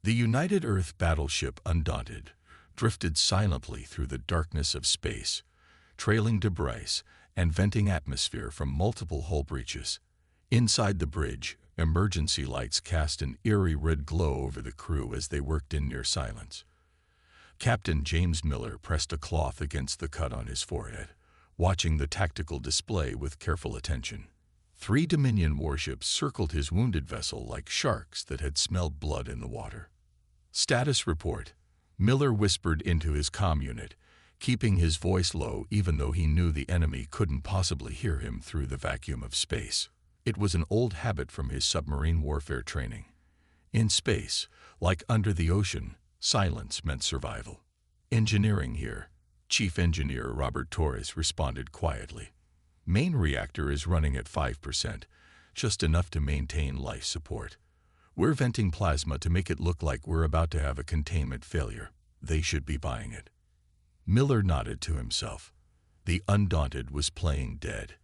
The United Earth battleship Undaunted drifted silently through the darkness of space, trailing debris and venting atmosphere from multiple hull breaches. Inside the bridge, emergency lights cast an eerie red glow over the crew as they worked in near silence. Captain James Miller pressed a cloth against the cut on his forehead, watching the tactical display with careful attention. 3 Dominion warships circled his wounded vessel like sharks that had smelled blood in the water. "Status report," Miller whispered into his comm unit, keeping his voice low even though he knew the enemy couldn't possibly hear him through the vacuum of space. It was an old habit from his submarine warfare training. In space, like under the ocean, silence meant survival. "Engineering here," Chief Engineer Robert Torres responded quietly. "Main reactor is running at 5%, just enough to maintain life support. We're venting plasma to make it look like we're about to have a containment failure. They should be buying it." Miller nodded to himself. The Undaunted was playing dead,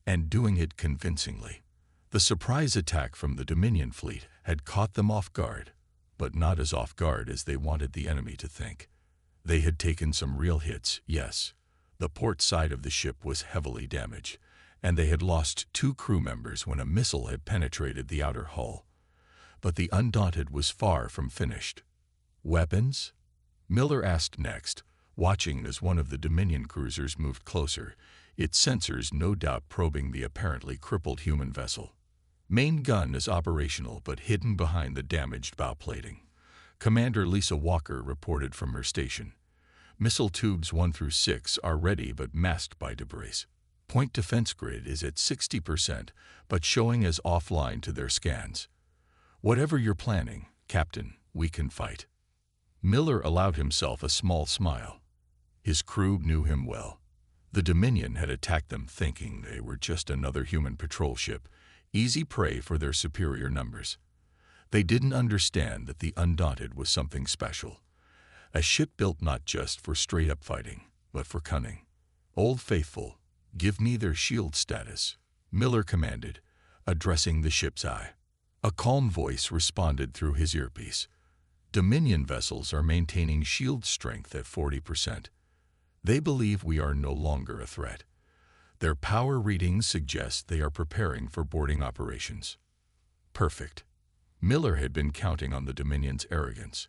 and doing it convincingly. The surprise attack from the Dominion fleet had caught them off guard, but not as off guard as they wanted the enemy to think. They had taken some real hits, yes. The port side of the ship was heavily damaged, and they had lost 2 crew members when a missile had penetrated the outer hull. But the Undaunted was far from finished. "Weapons?" Miller asked next, watching as one of the Dominion cruisers moved closer, its sensors no doubt probing the apparently crippled human vessel. "Main gun is operational but hidden behind the damaged bow plating," Commander Lisa Walker reported from her station. "Missile tubes 1 through 6 are ready but masked by debris. Point defense grid is at 60% but showing as offline to their scans. Whatever you're planning, Captain, we can fight." Miller allowed himself a small smile. His crew knew him well. The Dominion had attacked them thinking they were just another human patrol ship, easy prey for their superior numbers. They didn't understand that the Undaunted was something special. A ship built not just for straight-up fighting, but for cunning. "Old Faithful, give me their shield status," Miller commanded, addressing the ship's eye. A calm voice responded through his earpiece. "Dominion vessels are maintaining shield strength at 40%. They believe we are no longer a threat. Their power readings suggest they are preparing for boarding operations." Perfect. Miller had been counting on the Dominion's arrogance.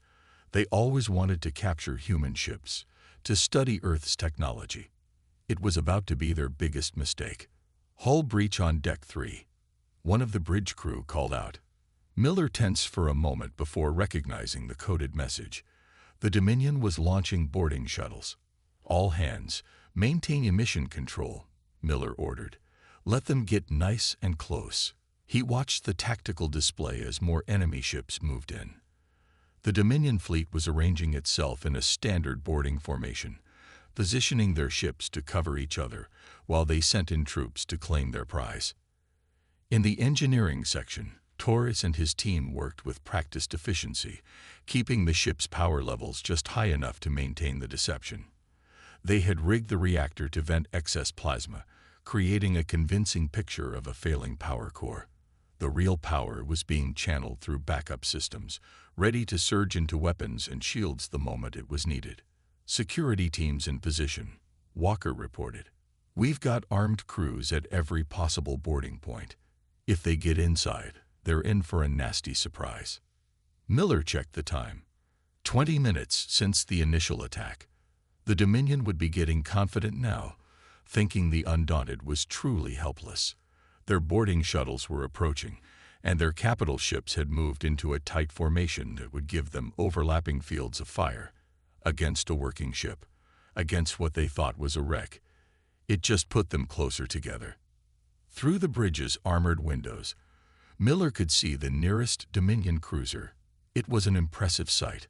They always wanted to capture human ships, to study Earth's technology. It was about to be their biggest mistake. "Hull breach on Deck 3. One of the bridge crew called out. Miller tensed for a moment before recognizing the coded message. The Dominion was launching boarding shuttles. "All hands, maintain emission control," Miller ordered. "Let them get nice and close." He watched the tactical display as more enemy ships moved in. The Dominion fleet was arranging itself in a standard boarding formation, positioning their ships to cover each other while they sent in troops to claim their prize. In the engineering section, Torres and his team worked with practiced efficiency, keeping the ship's power levels just high enough to maintain the deception. They had rigged the reactor to vent excess plasma, creating a convincing picture of a failing power core. The real power was being channeled through backup systems, ready to surge into weapons and shields the moment it was needed. "Security teams in position," Walker reported. "We've got armed crews at every possible boarding point. If they get inside, they're in for a nasty surprise." Miller checked the time. 20 minutes since the initial attack. The Dominion would be getting confident now, thinking the Undaunted was truly helpless. Their boarding shuttles were approaching, and their capital ships had moved into a tight formation that would give them overlapping fields of fire. Against a working ship, against what they thought was a wreck. It just put them closer together. Through the bridge's armored windows, Miller could see the nearest Dominion cruiser. It was an impressive sight.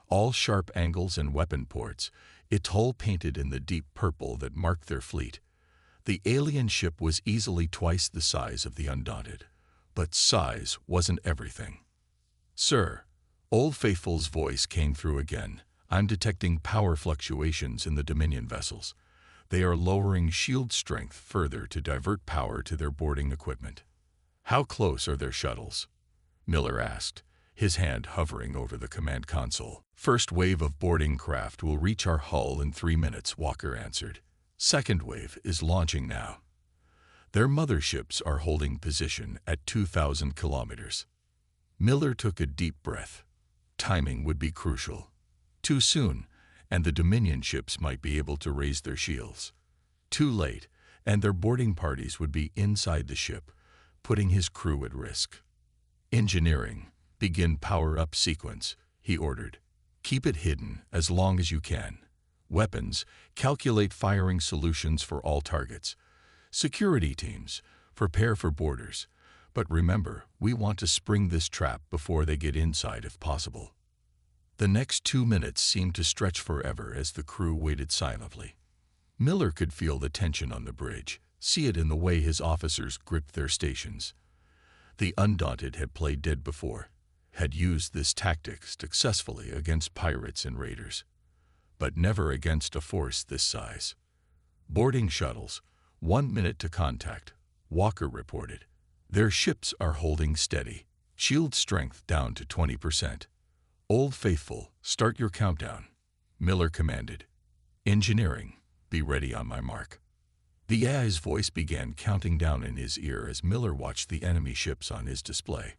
All sharp angles and weapon ports, its hull painted in the deep purple that marked their fleet. The alien ship was easily twice the size of the Undaunted, but size wasn't everything. "Sir," Old Faithful's voice came through again, "I'm detecting power fluctuations in the Dominion vessels. They are lowering shield strength further to divert power to their boarding equipment." "How close are their shuttles?" Miller asked, his hand hovering over the command console. "First wave of boarding craft will reach our hull in 3 minutes," Walker answered. "Second wave is launching now. Their motherships are holding position at 2,000 kilometers." Miller took a deep breath. Timing would be crucial. Too soon, and the Dominion ships might be able to raise their shields. Too late, and their boarding parties would be inside the ship, putting his crew at risk. "Engineering, begin power-up sequence," he ordered. "Keep it hidden as long as you can. Weapons, calculate firing solutions for all targets. Security teams, prepare for boarders. But remember, we want to spring this trap before they get inside if possible." The next 2 minutes seemed to stretch forever as the crew waited silently. Miller could feel the tension on the bridge, see it in the way his officers gripped their stations. The Undaunted had played dead before, had used this tactic successfully against pirates and raiders, but never against a force this size. "Boarding shuttles, 1 minute to contact," Walker reported. "Their ships are holding steady. Shield strength down to 20%. Old Faithful, start your countdown," Miller commanded. "Engineering, be ready on my mark." The AI's voice began counting down in his ear as Miller watched the enemy ships on his display.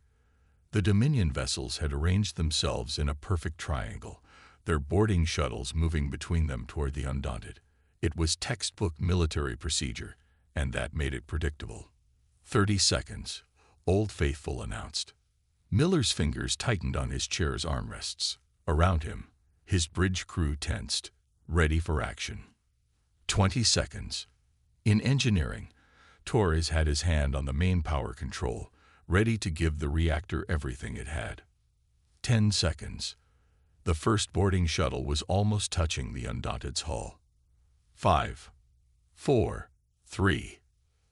The Dominion vessels had arranged themselves in a perfect triangle, their boarding shuttles moving between them toward the Undaunted. It was textbook military procedure, and that made it predictable. 30 seconds, Old Faithful announced. Miller's fingers tightened on his chair's armrests. Around him, his bridge crew tensed, ready for action. 20 seconds. In engineering, Torres had his hand on the main power control, ready to give the reactor everything it had. 10 seconds. The first boarding shuttle was almost touching the Undaunted's hull. 5, 4, 3.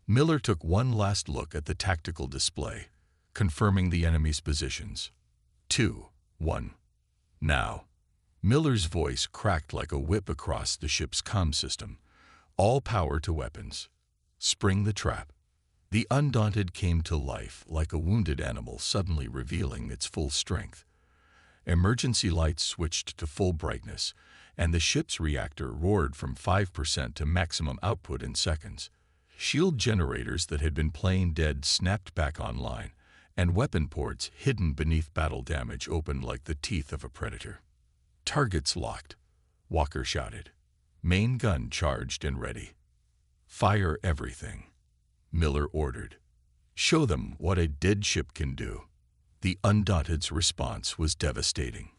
Miller took one last look at the tactical display, confirming the enemy's positions. 2, 1. Now. Miller's voice cracked like a whip across the ship's comm system. "All power to weapons. Spring the trap." The Undaunted came to life like a wounded animal suddenly revealing its full strength. Emergency lights switched to full brightness, and the ship's reactor roared from 5% to maximum output in seconds. Shield generators that had been playing dead snapped back online, and weapon ports hidden beneath battle damage opened like the teeth of a predator. "Targets locked," Walker shouted. Main gun charged and ready. "Fire everything," Miller ordered. "Show them what a dead ship can do." The Undaunted's response was devastating.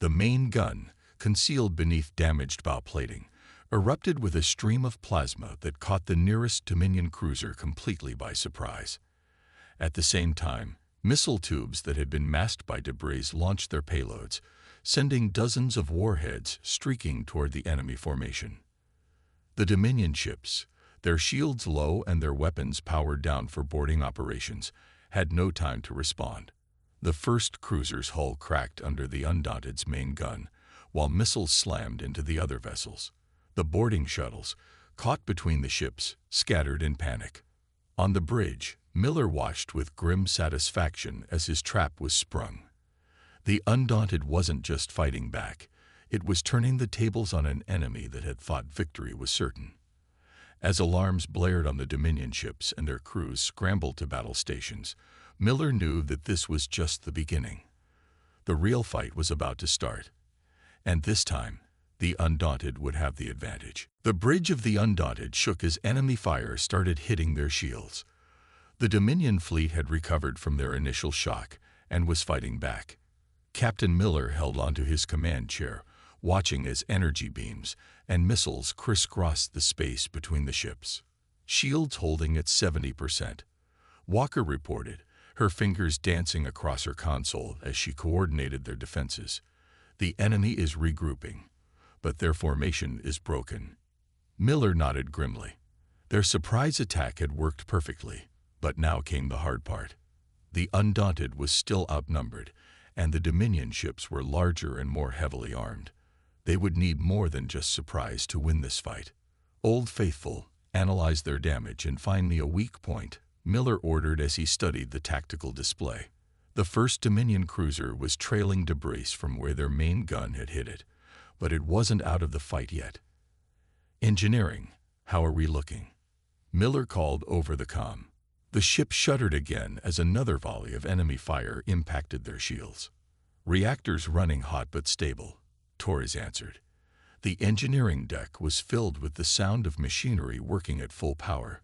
The main gun, concealed beneath damaged bow plating, erupted with a stream of plasma that caught the nearest Dominion cruiser completely by surprise. At the same time, missile tubes that had been masked by debris launched their payloads, sending dozens of warheads streaking toward the enemy formation. The Dominion ships, their shields low and their weapons powered down for boarding operations, had no time to respond. The first cruiser's hull cracked under the Undaunted's main gun, while missiles slammed into the other vessels. The boarding shuttles, caught between the ships, scattered in panic. On the bridge, Miller watched with grim satisfaction as his trap was sprung. The Undaunted wasn't just fighting back, it was turning the tables on an enemy that had thought victory was certain. As alarms blared on the Dominion ships and their crews scrambled to battle stations, Miller knew that this was just the beginning. The real fight was about to start. And this time, the Undaunted would have the advantage. The bridge of the Undaunted shook as enemy fire started hitting their shields. The Dominion fleet had recovered from their initial shock and was fighting back. Captain Miller held onto his command chair, watching as energy beams and missiles crisscrossed the space between the ships. Shields holding at 70%. Walker reported, her fingers dancing across her console as she coordinated their defenses. "The enemy is regrouping, but their formation is broken." Miller nodded grimly. Their surprise attack had worked perfectly, but now came the hard part. The Undaunted was still outnumbered, and the Dominion ships were larger and more heavily armed. They would need more than just surprise to win this fight. "Old Faithful, analyze their damage and find me a weak point," Miller ordered as he studied the tactical display. The first Dominion cruiser was trailing debris from where their main gun had hit it, but it wasn't out of the fight yet. "Engineering, how are we looking?" Miller called over the comm. The ship shuddered again as another volley of enemy fire impacted their shields. "Reactors running hot but stable," Torres answered. The engineering deck was filled with the sound of machinery working at full power.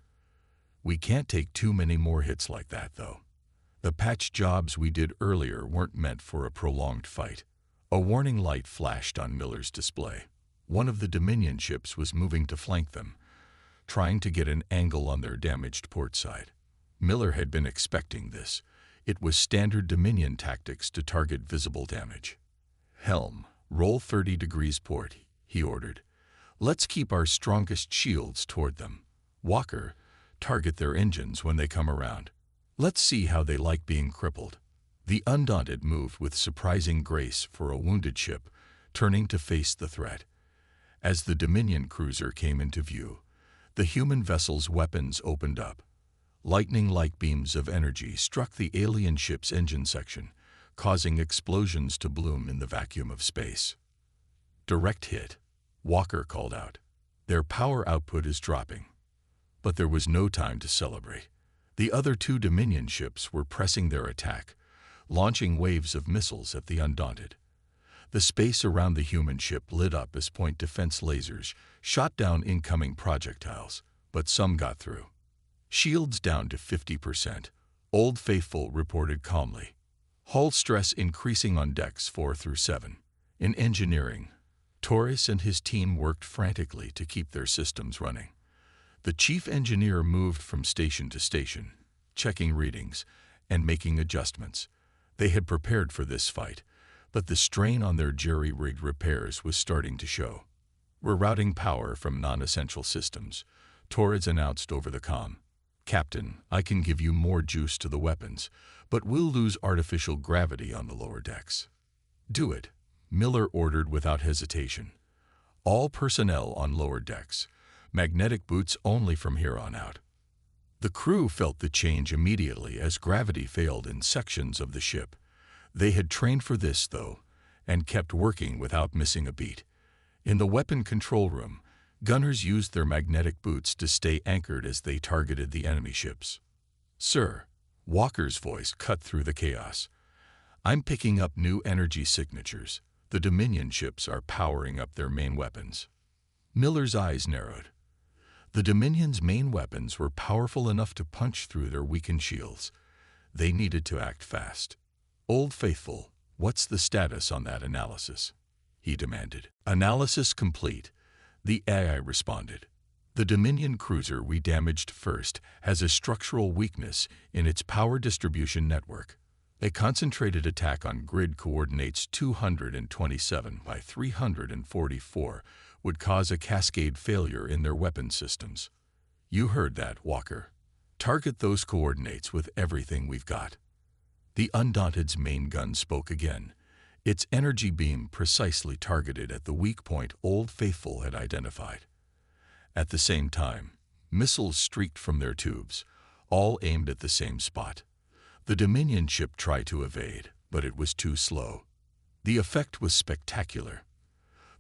"We can't take too many more hits like that, though. The patch jobs we did earlier weren't meant for a prolonged fight." A warning light flashed on Miller's display. One of the Dominion ships was moving to flank them, trying to get an angle on their damaged port side. Miller had been expecting this. It was standard Dominion tactics to target visible damage. "Helm, roll 30 degrees port," he ordered. "Let's keep our strongest shields toward them. Walker, target their engines when they come around. Let's see how they like being crippled." The Undaunted moved with surprising grace for a wounded ship, turning to face the threat. As the Dominion cruiser came into view, the human vessel's weapons opened up. Lightning-like beams of energy struck the alien ship's engine section, causing explosions to bloom in the vacuum of space. "Direct hit," Walker called out. "Their power output is dropping." But there was no time to celebrate. The other two Dominion ships were pressing their attack, launching waves of missiles at the Undaunted. The space around the human ship lit up as point defense lasers shot down incoming projectiles, but some got through. "Shields down to 50%, Old Faithful reported calmly. "Hull stress increasing on decks 4 through 7. In engineering, Torres and his team worked frantically to keep their systems running. The chief engineer moved from station to station, checking readings and making adjustments. They had prepared for this fight, but the strain on their jerry-rigged repairs was starting to show. "We're routing power from non-essential systems," Torres announced over the comm. "Captain, I can give you more juice to the weapons, but we'll lose artificial gravity on the lower decks." "Do it," Miller ordered without hesitation. "All personnel on lower decks. Magnetic boots only from here on out." The crew felt the change immediately as gravity failed in sections of the ship. They had trained for this, though, and kept working without missing a beat. In the weapon control room, gunners used their magnetic boots to stay anchored as they targeted the enemy ships. "Sir," Walker's voice cut through the chaos. "I'm picking up new energy signatures. The Dominion ships are powering up their main weapons." Miller's eyes narrowed. The Dominion's main weapons were powerful enough to punch through their weakened shields. They needed to act fast. "Old Faithful, what's the status on that analysis?" he demanded. "Analysis complete," the AI responded. "The Dominion cruiser we damaged first has a structural weakness in its power distribution network. A concentrated attack on grid coordinates 227 by 344 would cause a cascade failure in their weapon systems." "You heard that, Walker. Target those coordinates with everything we've got." The Undaunted's main gun spoke again, its energy beam precisely targeted at the weak point Old Faithful had identified. At the same time, missiles streaked from their tubes, all aimed at the same spot. The Dominion ship tried to evade, but it was too slow. The effect was spectacular.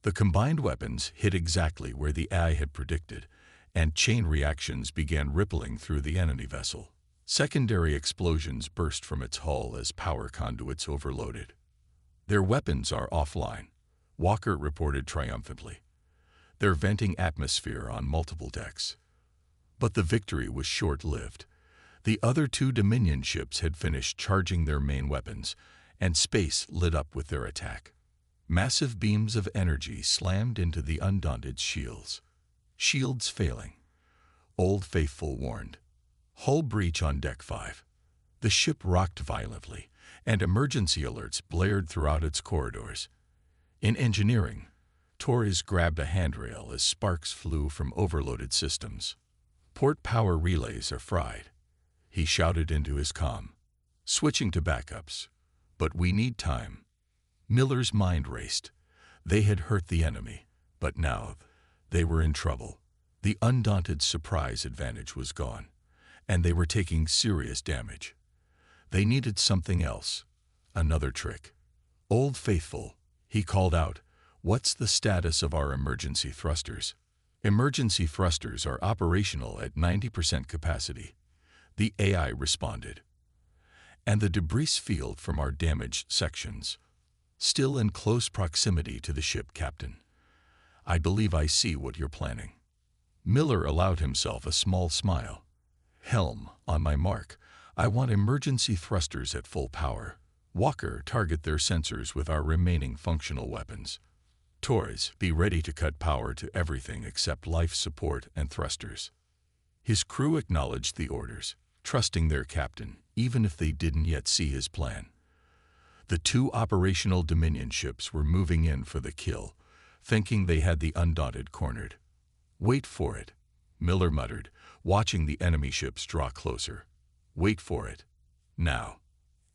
The combined weapons hit exactly where the AI had predicted, and chain reactions began rippling through the enemy vessel. Secondary explosions burst from its hull as power conduits overloaded. "Their weapons are offline," Walker reported triumphantly. "They're venting atmosphere on multiple decks." But the victory was short-lived. The other two Dominion ships had finished charging their main weapons, and space lit up with their attack. Massive beams of energy slammed into the Undaunted's shields. Shields failing. Old Faithful warned. "Hull breach on Deck 5. The ship rocked violently, and emergency alerts blared throughout its corridors. In engineering, Torres grabbed a handrail as sparks flew from overloaded systems. "Port power relays are fried," he shouted into his comm. "Switching to backups. But we need time." Miller's mind raced. They had hurt the enemy, but now they were in trouble. The Undaunted's surprise advantage was gone, and they were taking serious damage. They needed something else. Another trick. "Old Faithful," he called out, "what's the status of our emergency thrusters?" "Emergency thrusters are operational at 90% capacity," the AI responded. "And the debris field from our damaged sections. Still in close proximity to the ship, Captain. I believe I see what you're planning." Miller allowed himself a small smile. "Helm, on my mark. I want emergency thrusters at full power. Walker, target their sensors with our remaining functional weapons. Torres, be ready to cut power to everything except life support and thrusters." His crew acknowledged the orders, trusting their captain, even if they didn't yet see his plan. The two operational Dominion ships were moving in for the kill, thinking they had the Undaunted cornered. "Wait for it," Miller muttered, watching the enemy ships draw closer. "Wait for it. Now.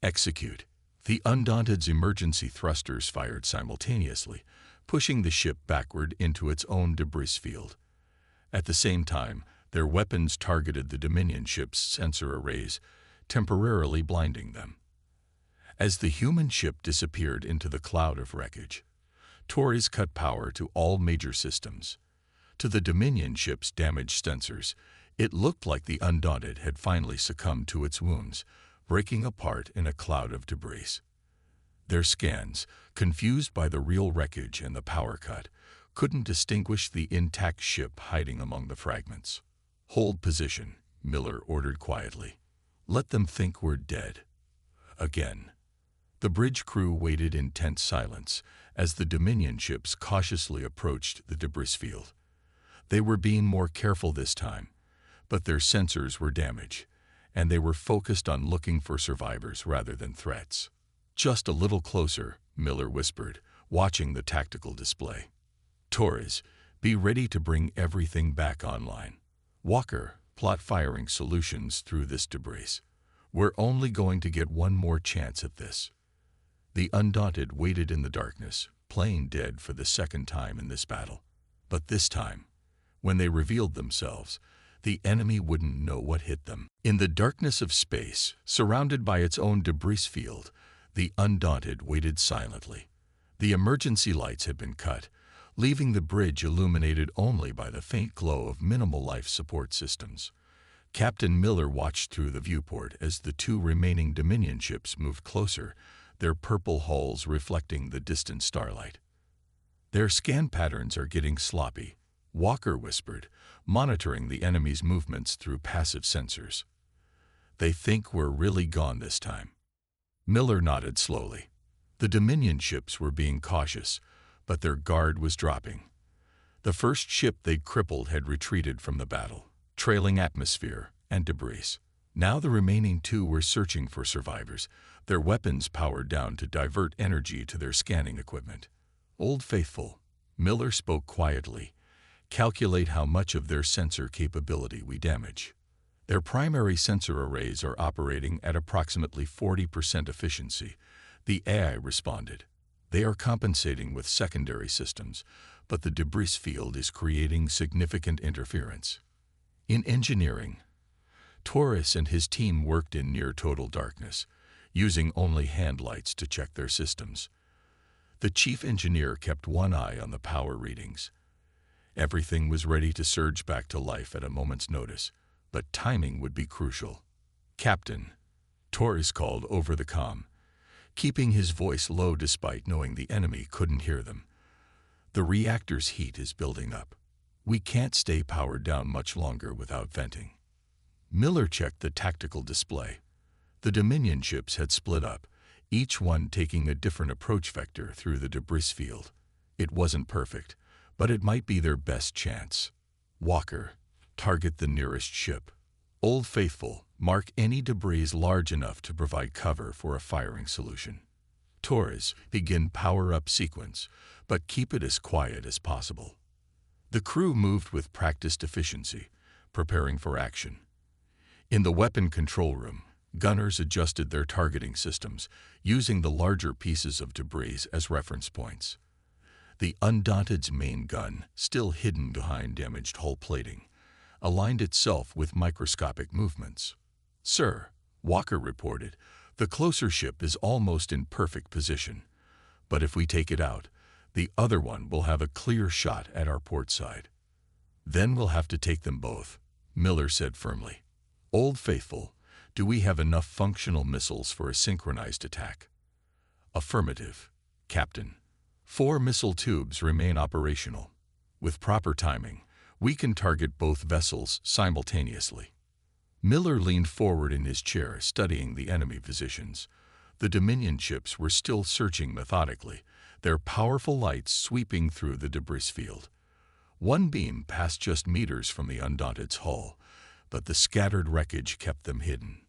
Execute." The Undaunted's emergency thrusters fired simultaneously, pushing the ship backward into its own debris field. At the same time, their weapons targeted the Dominion ship's sensor arrays, temporarily blinding them. As the human ship disappeared into the cloud of wreckage, Torres cut power to all major systems. To the Dominion ship's damaged sensors, it looked like the Undaunted had finally succumbed to its wounds, breaking apart in a cloud of debris. Their scans, confused by the real wreckage and the power cut, couldn't distinguish the intact ship hiding among the fragments. "Hold position," Miller ordered quietly. "Let them think we're dead." Again. The bridge crew waited in tense silence as the Dominion ships cautiously approached the debris field. They were being more careful this time, but their sensors were damaged, and they were focused on looking for survivors rather than threats. "Just a little closer," Miller whispered, watching the tactical display. "Torres, be ready to bring everything back online. Walker, plot firing solutions through this debris. We're only going to get one more chance at this." The Undaunted waited in the darkness, playing dead for the second time in this battle. But this time, when they revealed themselves, the enemy wouldn't know what hit them. In the darkness of space, surrounded by its own debris field, the Undaunted waited silently. The emergency lights had been cut, leaving the bridge illuminated only by the faint glow of minimal life support systems. Captain Miller watched through the viewport as the two remaining Dominion ships moved closer, their purple hulls reflecting the distant starlight. "Their scan patterns are getting sloppy," Walker whispered, monitoring the enemy's movements through passive sensors. "They think we're really gone this time." Miller nodded slowly. The Dominion ships were being cautious, but their guard was dropping. The first ship they'd crippled had retreated from the battle, trailing atmosphere and debris. Now the remaining two were searching for survivors, their weapons powered down to divert energy to their scanning equipment. "Old Faithful," Miller spoke quietly, "calculate how much of their sensor capability we damage." "Their primary sensor arrays are operating at approximately 40% efficiency," the AI responded. "They are compensating with secondary systems, but the debris field is creating significant interference." In engineering, Torres and his team worked in near total darkness, using only hand lights to check their systems. The chief engineer kept one eye on the power readings. Everything was ready to surge back to life at a moment's notice, but timing would be crucial. "Captain," Torres called over the comm, keeping his voice low despite knowing the enemy couldn't hear them. "The reactor's heat is building up. We can't stay powered down much longer without venting." Miller checked the tactical display. The Dominion ships had split up, each one taking a different approach vector through the debris field. It wasn't perfect, but it might be their best chance. "Walker, target the nearest ship. Old Faithful, mark any debris large enough to provide cover for a firing solution. Torres, begin power-up sequence, but keep it as quiet as possible." The crew moved with practiced efficiency, preparing for action. In the weapon control room, gunners adjusted their targeting systems, using the larger pieces of debris as reference points. The Undaunted's main gun, still hidden behind damaged hull plating, aligned itself with microscopic movements. "Sir," Walker reported, The closer ship is almost in perfect position, but if we take it out, the other one will have a clear shot at our port side. Then we'll have to take them both, Miller said firmly. Old Faithful, do we have enough functional missiles for a synchronized attack? Affirmative, Captain. 4 missile tubes remain operational. With proper timing, we can target both vessels simultaneously. Miller leaned forward in his chair, studying the enemy positions. The Dominion ships were still searching methodically, their powerful lights sweeping through the debris field. One beam passed just meters from the Undaunted's hull, but the scattered wreckage kept them hidden.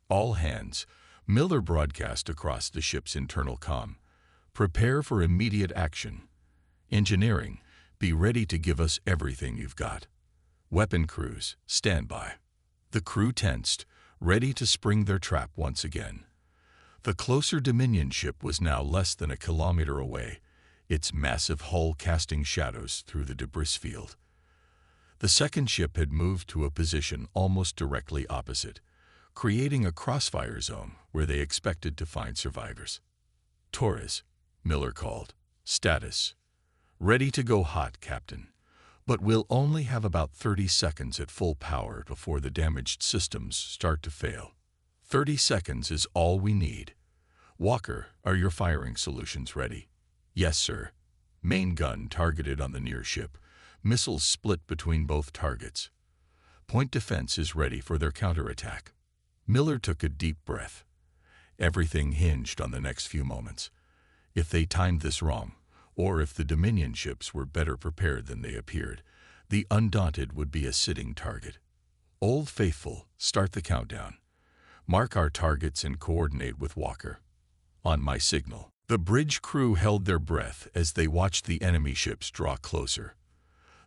All hands, Miller broadcast across the ship's internal comm. Prepare for immediate action. Engineering, be ready to give us everything you've got. Weapon crews, stand by. The crew tensed, ready to spring their trap once again. The closer Dominion ship was now less than a kilometer away, its massive hull casting shadows through the debris field. The second ship had moved to a position almost directly opposite, creating a crossfire zone where they expected to find survivors. Torres, Miller called. Status. Ready to go hot, Captain. But we'll only have about 30 seconds at full power before the damaged systems start to fail. 30 seconds is all we need. Walker, are your firing solutions ready? Yes, sir. Main gun targeted on the near ship. Missiles split between both targets. Point defense is ready for their counterattack. Miller took a deep breath. Everything hinged on the next few moments. If they timed this wrong, or if the Dominion ships were better prepared than they appeared, the Undaunted would be a sitting target. Old Faithful, start the countdown. Mark our targets and coordinate with Walker. On my signal. The bridge crew held their breath as they watched the enemy ships draw closer.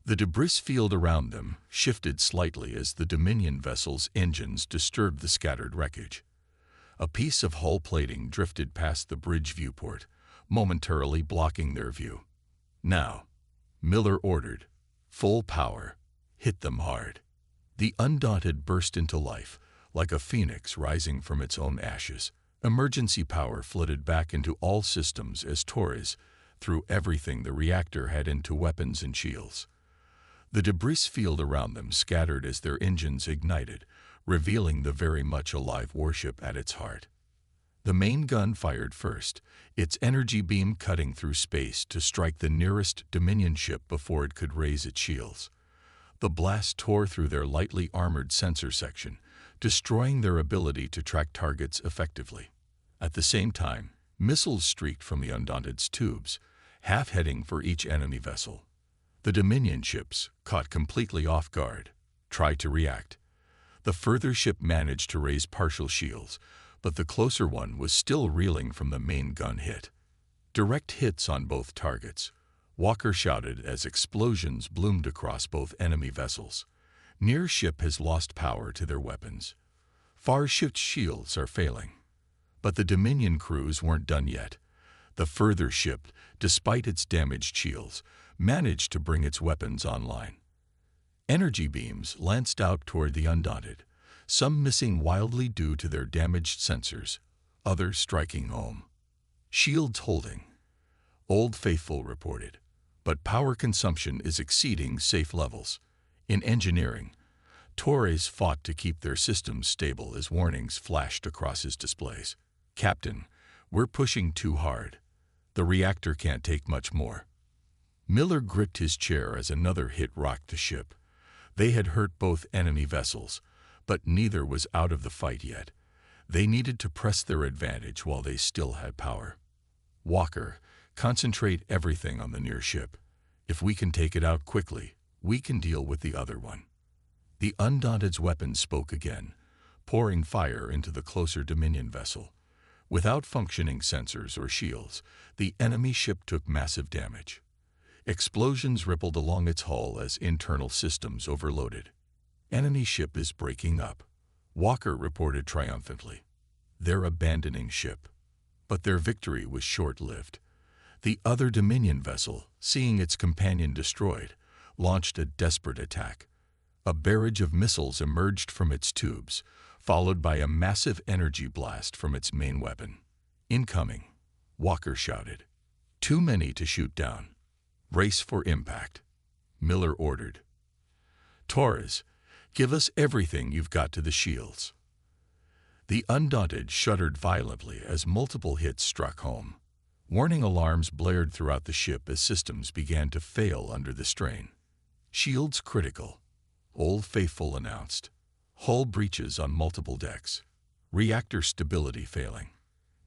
The debris field around them shifted slightly as the Dominion vessel's engines disturbed the scattered wreckage. A piece of hull plating drifted past the bridge viewport, momentarily blocking their view. Now, Miller ordered, full power, hit them hard. The Undaunted burst into life, like a phoenix rising from its own ashes. Emergency power flooded back into all systems as Torres threw everything the reactor had into weapons and shields. The debris field around them scattered as their engines ignited, revealing the very much alive warship at its heart. The main gun fired first, its energy beam cutting through space to strike the nearest Dominion ship before it could raise its shields. The blast tore through their lightly armored sensor section, destroying their ability to track targets effectively. At the same time, missiles streaked from the Undaunted's tubes, half heading for each enemy vessel. The Dominion ships, caught completely off guard, tried to react. The further ship managed to raise partial shields, but the closer one was still reeling from the main gun hit. Direct hits on both targets, Walker shouted as explosions bloomed across both enemy vessels. Near ship has lost power to their weapons. Far ship's shields are failing. But the Dominion crews weren't done yet. The further ship, despite its damaged shields, managed to bring its weapons online. Energy beams lanced out toward the Undaunted, some missing wildly due to their damaged sensors, others striking home. Shields holding, Old Faithful reported, but power consumption is exceeding safe levels. In engineering, Torres fought to keep their systems stable as warnings flashed across his displays. Captain, we're pushing too hard. The reactor can't take much more. Miller gripped his chair as another hit rocked the ship. They had hurt both enemy vessels, but neither was out of the fight yet. They needed to press their advantage while they still had power. Walker, concentrate everything on the near ship. If we can take it out quickly, we can deal with the other one. The Undaunted's weapons spoke again, pouring fire into the closer Dominion vessel. Without functioning sensors or shields, the enemy ship took massive damage. Explosions rippled along its hull as internal systems overloaded. Enemy ship is breaking up, Walker reported triumphantly. They're abandoning ship. But their victory was short-lived. The other Dominion vessel, seeing its companion destroyed, launched a desperate attack. A barrage of missiles emerged from its tubes, followed by a massive energy blast from its main weapon. "Incoming," Walker shouted. "Too many to shoot down. Race for impact," Miller ordered. "Torres, give us everything you've got to the shields." The Undaunted shuddered violently as multiple hits struck home. Warning alarms blared throughout the ship as systems began to fail under the strain. "Shields critical," Old Faithful announced. "Hull breaches on multiple decks. Reactor stability failing."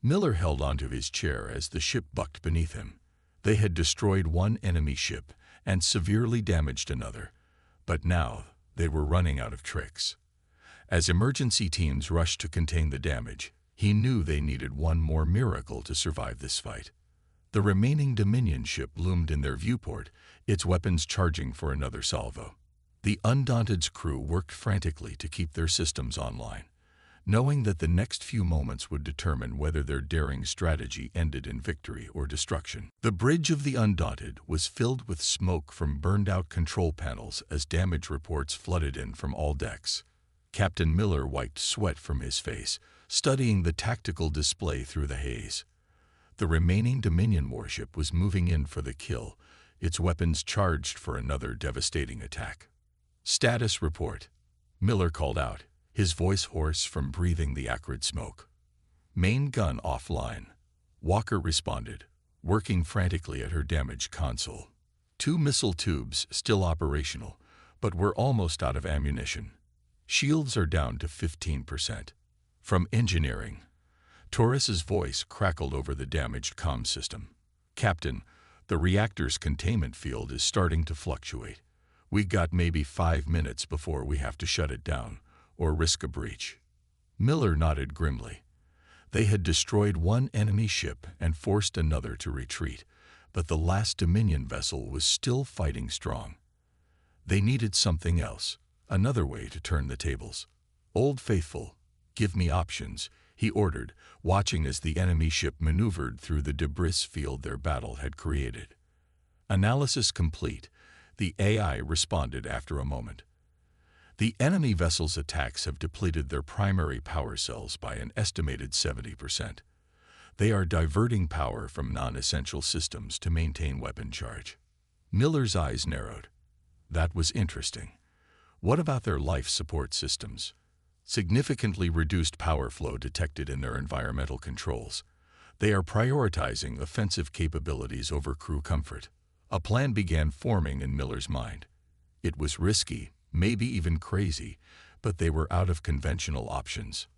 Miller held onto his chair as the ship bucked beneath him. They had destroyed one enemy ship and severely damaged another, but now they were running out of tricks. As emergency teams rushed to contain the damage, he knew they needed one more miracle to survive this fight. The remaining Dominion ship loomed in their viewport, its weapons charging for another salvo. The Undaunted's crew worked frantically to keep their systems online, knowing that the next few moments would determine whether their daring strategy ended in victory or destruction. The bridge of the Undaunted was filled with smoke from burned-out control panels as damage reports flooded in from all decks. Captain Miller wiped sweat from his face, studying the tactical display through the haze. The remaining Dominion warship was moving in for the kill, its weapons charged for another devastating attack. "Status report," Miller called out, his voice hoarse from breathing the acrid smoke. "Main gun offline," Walker responded, working frantically at her damaged console. "Two missile tubes still operational, but we're almost out of ammunition. Shields are down to 15%. From engineering, Torres's voice crackled over the damaged comm system. "Captain, the reactor's containment field is starting to fluctuate. We got maybe 5 minutes before we have to shut it down, or risk a breach." Miller nodded grimly. They had destroyed one enemy ship and forced another to retreat, but the last Dominion vessel was still fighting strong. They needed something else. Another way to turn the tables. "Old Faithful, give me options," he ordered, watching as the enemy ship maneuvered through the debris field their battle had created. Analysis complete, the AI responded after a moment. "The enemy vessel's attacks have depleted their primary power cells by an estimated 70%. They are diverting power from non-essential systems to maintain weapon charge." Miller's eyes narrowed. That was interesting. What about their life support systems? Significantly reduced power flow detected in their environmental controls. They are prioritizing offensive capabilities over crew comfort. A plan began forming in Miller's mind. It was risky, maybe even crazy, but they were out of conventional options.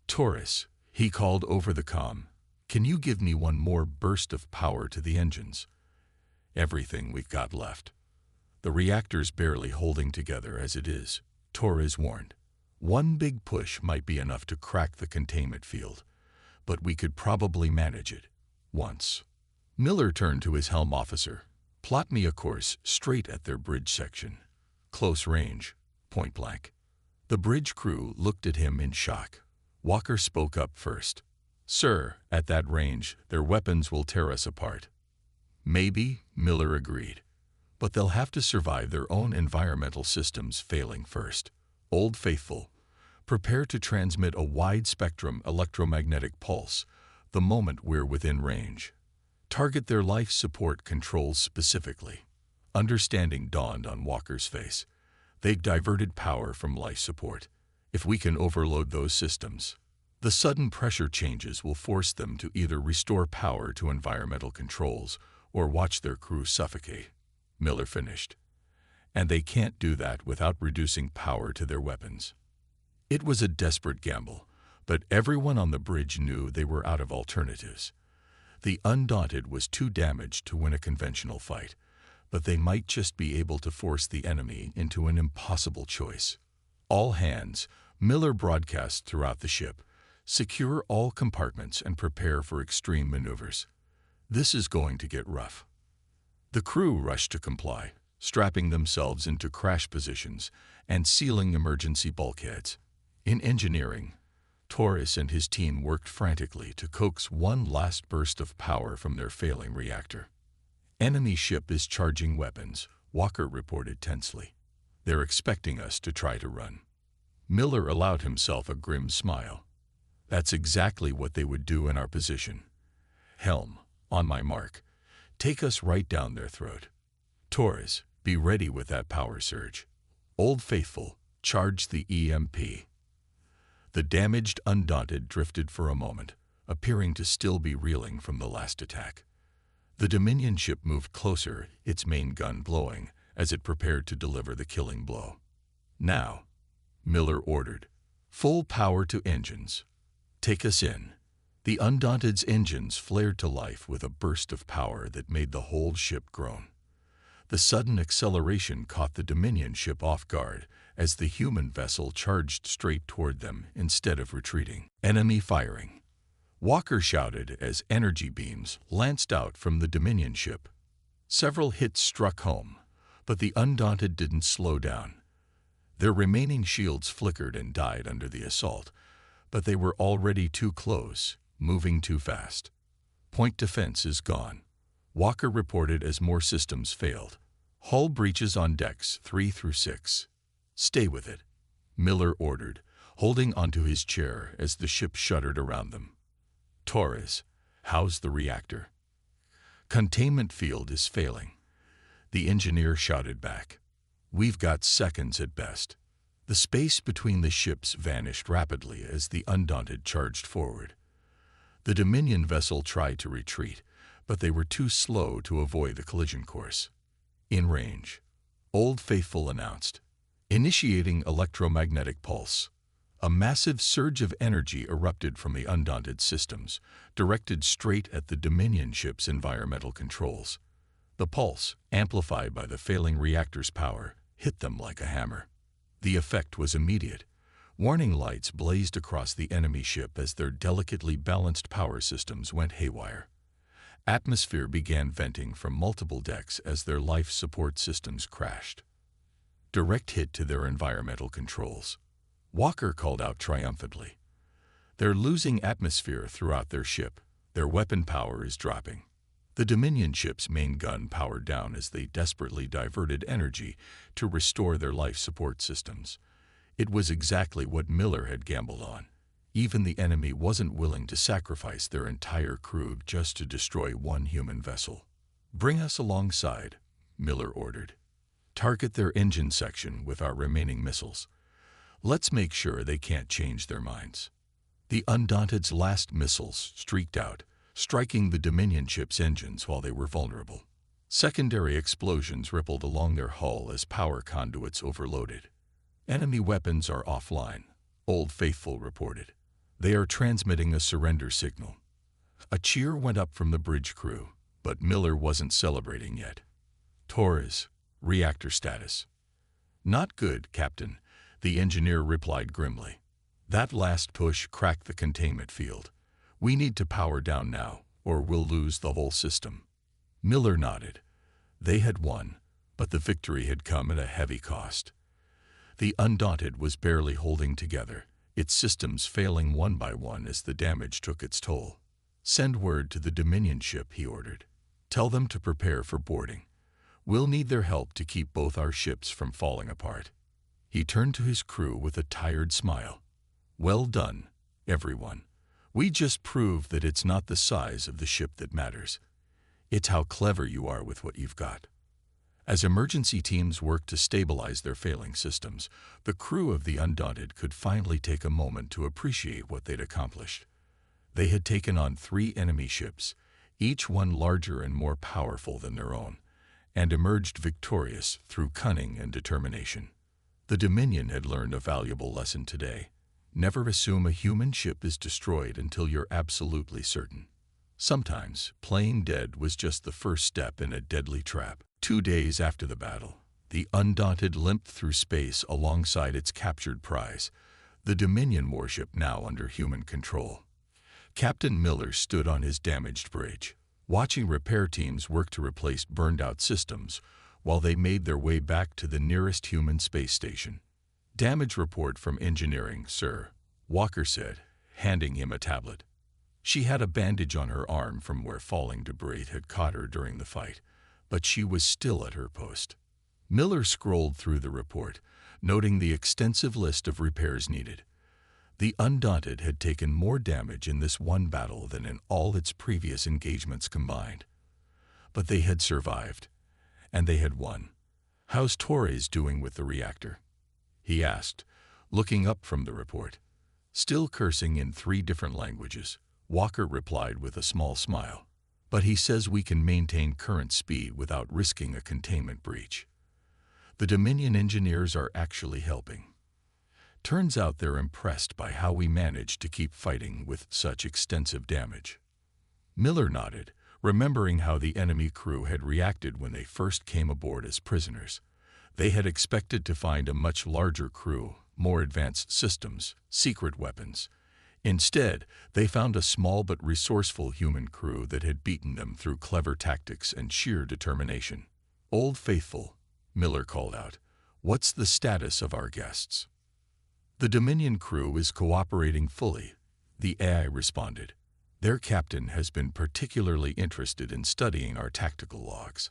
"Torres," he called over the comm, "can you give me one more burst of power to the engines?" "Everything we've got left. The reactor's barely holding together as it is," Torres warned. "One big push might be enough to crack the containment field, but we could probably manage it. Once." Miller turned to his helm officer. "Plot me a course straight at their bridge section. Close range, point blank." The bridge crew looked at him in shock. Walker spoke up first. "Sir, at that range, their weapons will tear us apart." "Maybe," Miller agreed, "but they'll have to survive their own environmental systems failing first. Old Faithful, prepare to transmit a wide-spectrum electromagnetic pulse the moment we're within range. Target their life support controls specifically." Understanding dawned on Walker's face. They've diverted power from life support. If we can overload those systems, the sudden pressure changes will force them to either restore power to environmental controls or watch their crew suffocate, Miller finished. And they can't do that without reducing power to their weapons. It was a desperate gamble, but everyone on the bridge knew they were out of alternatives. The Undaunted was too damaged to win a conventional fight, but they might just be able to force the enemy into an impossible choice. "All hands," Miller broadcast throughout the ship, "secure all compartments and prepare for extreme maneuvers. This is going to get rough." The crew rushed to comply, strapping themselves into crash positions and sealing emergency bulkheads. In engineering, Torres and his team worked frantically to coax one last burst of power from their failing reactor. "Enemy ship is charging weapons," Walker reported tensely. They're expecting us to try to run." Miller allowed himself a grim smile. "That's exactly what they would do in our position. Helm, on my mark. Take us right down their throat. Torres, be ready with that power surge. Old Faithful, charge the EMP." The damaged Undaunted drifted for a moment, appearing to still be reeling from the last attack. The Dominion ship moved closer, its main gun blowing, as it prepared to deliver the killing blow. "Now," Miller ordered, "full power to engines. Take us in." The Undaunted's engines flared to life with a burst of power that made the whole ship groan. The sudden acceleration caught the Dominion ship off guard as the human vessel charged straight toward them instead of retreating. "Enemy firing!" Walker shouted as energy beams lanced out from the Dominion ship. Several hits struck home, but the Undaunted didn't slow down. Their remaining shields flickered and died under the assault, but they were already too close, moving too fast. "Point defense is gone," Walker reported as more systems failed. "Hull breaches on decks 3 through 6. Stay with it," Miller ordered, holding onto his chair as the ship shuddered around them. "Torres, how's the reactor?" "Containment field is failing," the engineer shouted back. "We've got seconds at best." The space between the ships vanished rapidly as the Undaunted charged forward. The Dominion vessel tried to retreat, but they were too slow to avoid the collision course. "In range," Old Faithful announced, initiating electromagnetic pulse. A massive surge of energy erupted from the Undaunted systems, directed straight at the Dominion ship's environmental controls. The pulse, amplified by the failing reactor's power, hit them like a hammer. The effect was immediate. Warning lights blazed across the enemy ship as their delicately balanced power systems went haywire. Atmosphere began venting from multiple decks as their life support systems crashed. Direct hit to their environmental controls. Walker called out triumphantly. "They're losing atmosphere throughout their ship. Their weapon power is dropping." The Dominion ship's main gun powered down as they desperately diverted energy to restore their life support systems. It was exactly what Miller had gambled on. Even the enemy wasn't willing to sacrifice their entire crew just to destroy one human vessel. "Bring us alongside," Miller ordered. "Target their engine section with our remaining missiles. Let's make sure they can't change their minds." The Undaunted's last missiles streaked out, striking the Dominion ship's engines while they were vulnerable. Secondary explosions rippled along their hull as power conduits overloaded. "Enemy weapons are offline," Old Faithful reported. "They are transmitting a surrender signal." A cheer went up from the bridge crew, but Miller wasn't celebrating yet. "Torres, reactor status." "Not good, Captain," the engineer replied grimly. "That last push cracked the containment field. We need to power down now, or we'll lose the whole system." Miller nodded. They had won, but the victory had come at a heavy cost. The Undaunted was barely holding together, its systems failing one by one as the damage took its toll. "Send word to the Dominion ship," he ordered. "Tell them to prepare for boarding. We'll need their help to keep both our ships from falling apart." He turned to his crew with a tired smile. "Well done, everyone. We just proved that it's not the size of the ship that matters. It's how clever you are with what you've got." As emergency teams worked to stabilize their failing systems, the crew of the Undaunted could finally take a moment to appreciate what they'd accomplished. They had taken on 3 enemy ships, each one larger and more powerful than their own, and emerged victorious through cunning and determination. The Dominion had learned a valuable lesson today. Never assume a human ship is destroyed until you're absolutely certain. Sometimes, playing dead was just the first step in a deadly trap. 2 days after the battle, the Undaunted limped through space alongside its captured prize, the Dominion warship now under human control. Captain Miller stood on his damaged bridge, watching repair teams work to replace burned-out systems while they made their way back to the nearest human space station. "Damage report from engineering, sir," Walker said, handing him a tablet. She had a bandage on her arm from where falling debris had caught her during the fight, but she was still at her post. Miller scrolled through the report, noting the extensive list of repairs needed. The Undaunted had taken more damage in this one battle than in all its previous engagements combined. But they had survived, and they had won. "How's Torres doing with the reactor?" he asked, looking up from the report. Still cursing in 3 different languages, Walker replied with a small smile. "But he says we can maintain current speed without risking a containment breach. The Dominion engineers are actually helping. Turns out they're impressed by how we managed to keep fighting with such extensive damage." Miller nodded, remembering how the enemy crew had reacted when they first came aboard as prisoners. They had expected to find a much larger crew, more advanced systems, secret weapons. Instead, they found a small but resourceful human crew that had beaten them through clever tactics and sheer determination. "Old Faithful," Miller called out, "what's the status of our guests?" "The Dominion crew is cooperating fully," the AI responded. "Their captain has been particularly interested in studying our tactical logs.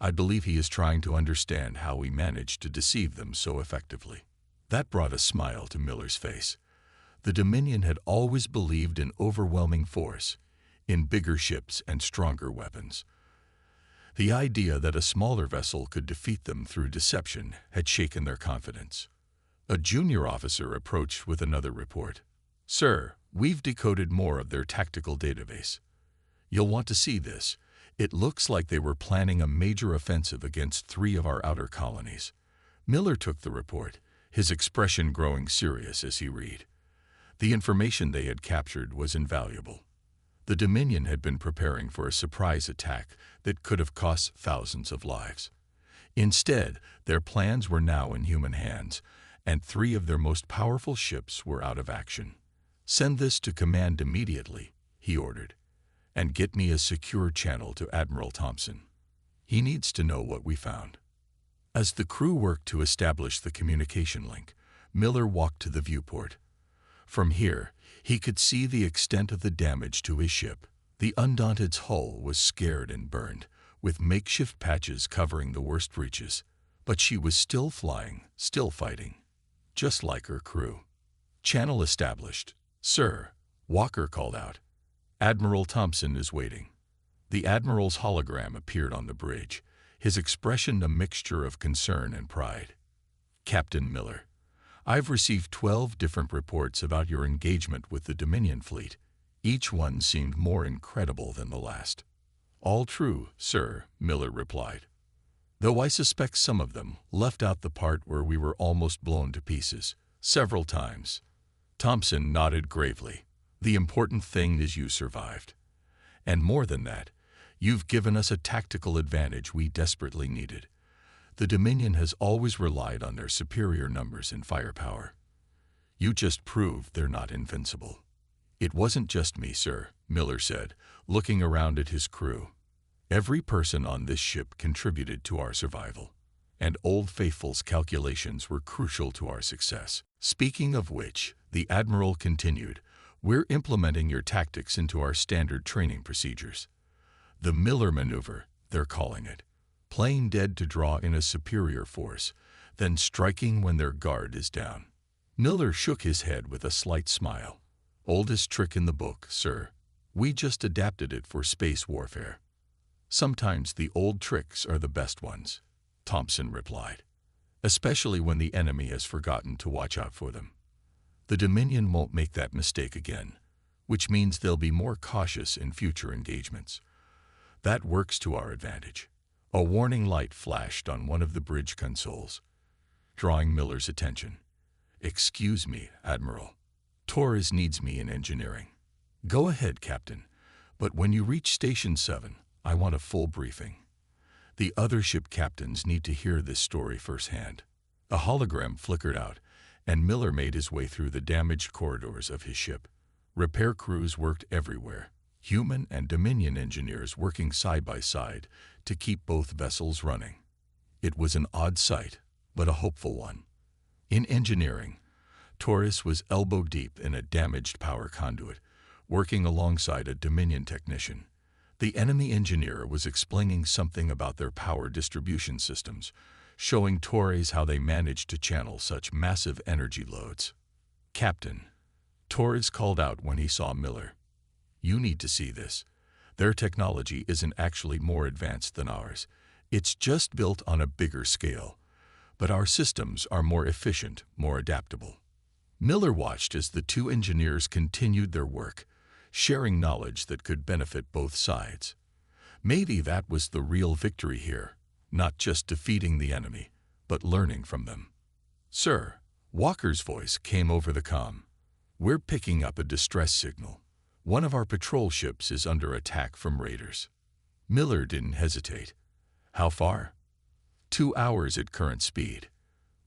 I believe he is trying to understand how we managed to deceive them so effectively." That brought a smile to Miller's face. The Dominion had always believed in overwhelming force, in bigger ships and stronger weapons. The idea that a smaller vessel could defeat them through deception had shaken their confidence. A junior officer approached with another report. "Sir, we've decoded more of their tactical database. You'll want to see this. It looks like they were planning a major offensive against 3 of our outer colonies." Miller took the report, his expression growing serious as he read. The information they had captured was invaluable. The Dominion had been preparing for a surprise attack that could have cost thousands of lives. Instead, their plans were now in human hands, and 3 of their most powerful ships were out of action. "Send this to command immediately," he ordered, "and get me a secure channel to Admiral Thompson. He needs to know what we found." As the crew worked to establish the communication link, Miller walked to the viewport. From here, he could see the extent of the damage to his ship. The Undaunted's hull was scarred and burned, with makeshift patches covering the worst breaches. But she was still flying, still fighting, just like her crew. "Channel established, sir," Walker called out. "Admiral Thompson is waiting." The Admiral's hologram appeared on the bridge, his expression a mixture of concern and pride. "Captain Miller, I've received 12 different reports about your engagement with the Dominion fleet. Each one seemed more incredible than the last." "All true, sir," Miller replied, "though I suspect some of them left out the part where we were almost blown to pieces, several times." Thompson nodded gravely. "The important thing is you survived. And more than that, you've given us a tactical advantage we desperately needed. The Dominion has always relied on their superior numbers and firepower. You just proved they're not invincible." "It wasn't just me, sir," Miller said, looking around at his crew. "Every person on this ship contributed to our survival, and Old Faithful's calculations were crucial to our success. Speaking of which," the Admiral continued, "we're implementing your tactics into our standard training procedures. The Miller Maneuver, they're calling it. Playing dead to draw in a superior force, then striking when their guard is down." Miller shook his head with a slight smile. "Oldest trick in the book, sir. We just adapted it for space warfare." "Sometimes the old tricks are the best ones," Thompson replied, "especially when the enemy has forgotten to watch out for them. The Dominion won't make that mistake again, which means they'll be more cautious in future engagements. That works to our advantage." A warning light flashed on one of the bridge consoles, drawing Miller's attention. "Excuse me, Admiral. Torres needs me in engineering." "Go ahead, Captain, but when you reach Station 7, I want a full briefing. The other ship captains need to hear this story firsthand." A hologram flickered out, and Miller made his way through the damaged corridors of his ship. Repair crews worked everywhere, human and Dominion engineers working side by side to keep both vessels running. It was an odd sight, but a hopeful one. In engineering, Torres was elbow-deep in a damaged power conduit, working alongside a Dominion technician. The enemy engineer was explaining something about their power distribution systems, showing Torres how they managed to channel such massive energy loads. "Captain," Torres called out when he saw Miller. "You need to see this. Their technology isn't actually more advanced than ours. It's just built on a bigger scale. But our systems are more efficient, more adaptable." Miller watched as the two engineers continued their work, sharing knowledge that could benefit both sides. Maybe that was the real victory here, not just defeating the enemy, but learning from them. "Sir," Walker's voice came over the comm. "We're picking up a distress signal. One of our patrol ships is under attack from raiders." Miller didn't hesitate. "How far?" 2 hours at current speed.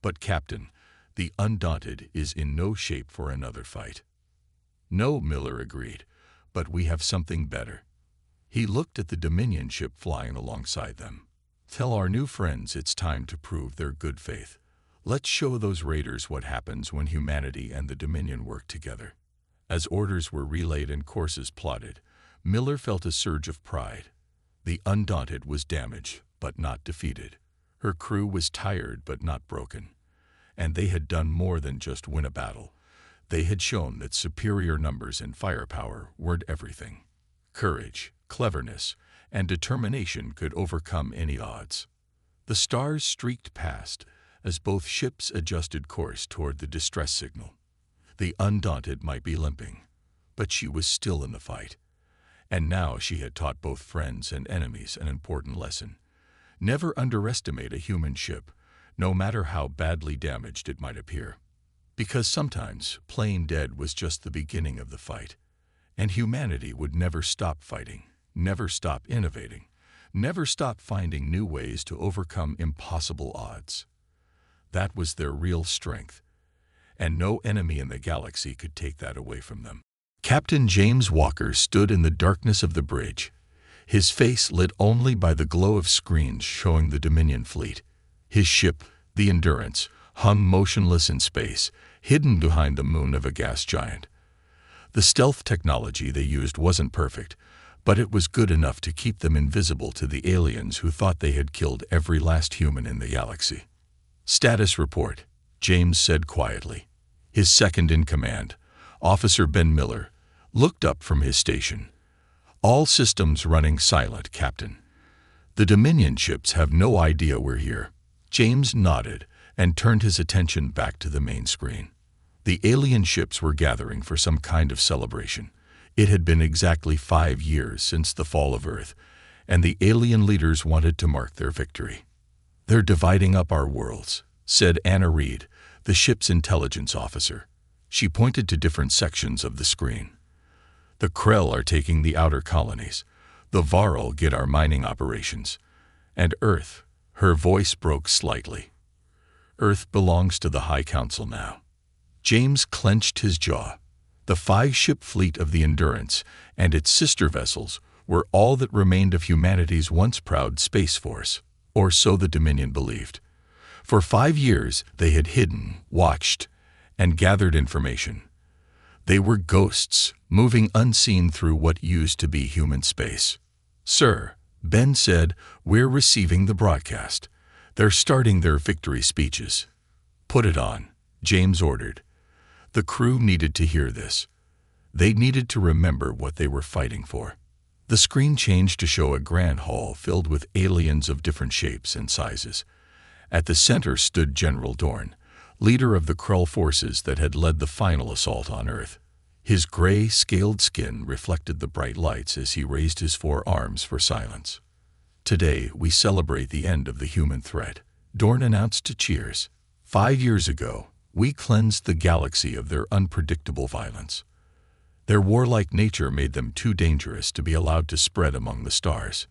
"But Captain, the Undaunted is in no shape for another fight." "No," Miller agreed, "but we have something better." He looked at the Dominion ship flying alongside them. "Tell our new friends it's time to prove their good faith. Let's show those raiders what happens when humanity and the Dominion work together." As orders were relayed and courses plotted, Miller felt a surge of pride. The Undaunted was damaged, but not defeated. Her crew was tired, but not broken. And they had done more than just win a battle. They had shown that superior numbers and firepower weren't everything. Courage, cleverness, and determination could overcome any odds. The stars streaked past as both ships adjusted course toward the distress signal. The Undaunted might be limping, but she was still in the fight. And now she had taught both friends and enemies an important lesson. Never underestimate a human ship, no matter how badly damaged it might appear. Because sometimes playing dead was just the beginning of the fight. And humanity would never stop fighting, never stop innovating, never stop finding new ways to overcome impossible odds. That was their real strength. And no enemy in the galaxy could take that away from them. Captain James Walker stood in the darkness of the bridge, his face lit only by the glow of screens showing the Dominion fleet. His ship, the Endurance, hung motionless in space, hidden behind the moon of a gas giant. The stealth technology they used wasn't perfect, but it was good enough to keep them invisible to the aliens who thought they had killed every last human in the galaxy. "Status report," James said quietly. His second-in-command, Officer Ben Miller, looked up from his station. "All systems running silent, Captain. The Dominion ships have no idea we're here." James nodded and turned his attention back to the main screen. The alien ships were gathering for some kind of celebration. It had been exactly 5 years since the fall of Earth, and the alien leaders wanted to mark their victory. "They're dividing up our worlds," said Anna Reed, the ship's intelligence officer. She pointed to different sections of the screen. "The Krell are taking the outer colonies. The Varl get our mining operations. And Earth," her voice broke slightly. "Earth belongs to the High Council now." James clenched his jaw. The 5-ship fleet of the Endurance and its sister vessels were all that remained of humanity's once proud space force, or so the Dominion believed. For 5 years they had hidden, watched, and gathered information. They were ghosts, moving unseen through what used to be human space. "Sir," Ben said, "we're receiving the broadcast. They're starting their victory speeches." "Put it on," James ordered. The crew needed to hear this. They needed to remember what they were fighting for. The screen changed to show a grand hall filled with aliens of different shapes and sizes. At the center stood General Dorn, leader of the Krull forces that had led the final assault on Earth. His gray, scaled skin reflected the bright lights as he raised his 4 arms for silence. "Today we celebrate the end of the human threat," Dorn announced to cheers. 5 years ago, we cleansed the galaxy of their unpredictable violence. Their warlike nature made them too dangerous to be allowed to spread among the stars.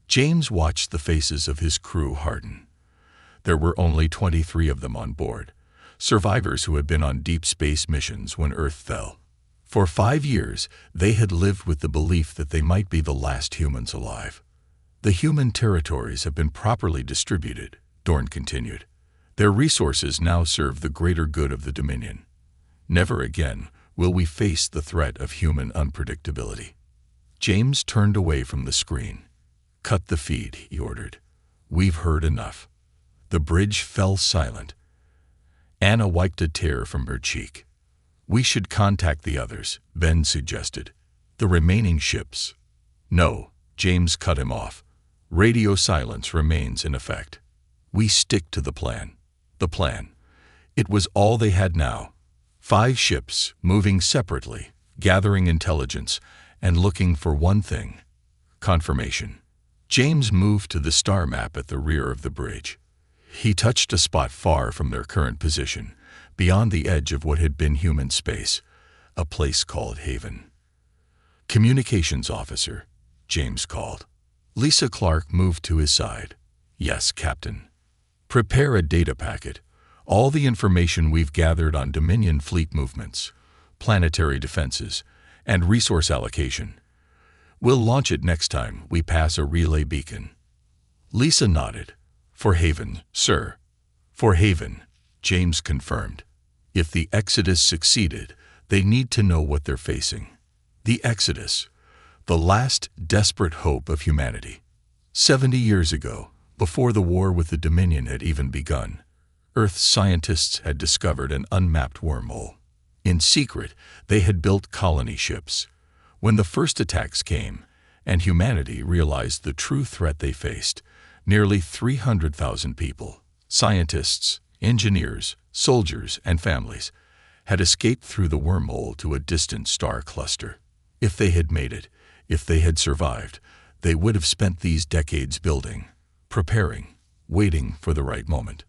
James watched the faces of his crew harden. There were only 23 of them on board, survivors who had been on deep space missions when Earth fell. For 5 years, they had lived with the belief that they might be the last humans alive. "The human territories have been properly distributed," Dorn continued. "Their resources now serve the greater good of the Dominion. Never again will we face the threat of human unpredictability." James turned away from the screen. "Cut the feed," he ordered. "We've heard enough." The bridge fell silent. Anna wiped a tear from her cheek. "We should contact the others," Ben suggested. "The remaining ships." "No," James cut him off. "Radio silence remains in effect. We stick to the plan." The plan. It was all they had now. 5 ships, moving separately, gathering intelligence, and looking for one thing: confirmation. James moved to the star map at the rear of the bridge. He touched a spot far from their current position, beyond the edge of what had been human space, a place called Haven. "Communications officer," James called. Lisa Clark moved to his side. "Yes, Captain." "Prepare a data packet. All the information we've gathered on Dominion fleet movements, planetary defenses, and resource allocation. We'll launch it next time we pass a relay beacon." Lisa nodded. "For Haven, sir." "For Haven," James confirmed. "If the Exodus succeeded, they need to know what they're facing. The Exodus, the last desperate hope of humanity. 70 years ago, before the war with the Dominion had even begun, Earth's scientists had discovered an unmapped wormhole. In secret, they had built colony ships. When the first attacks came, and humanity realized the true threat they faced, nearly 300,000 people, scientists, engineers, soldiers, and families, had escaped through the wormhole to a distant star cluster. If they had made it, if they had survived, they would have spent these decades building, preparing, waiting for the right moment.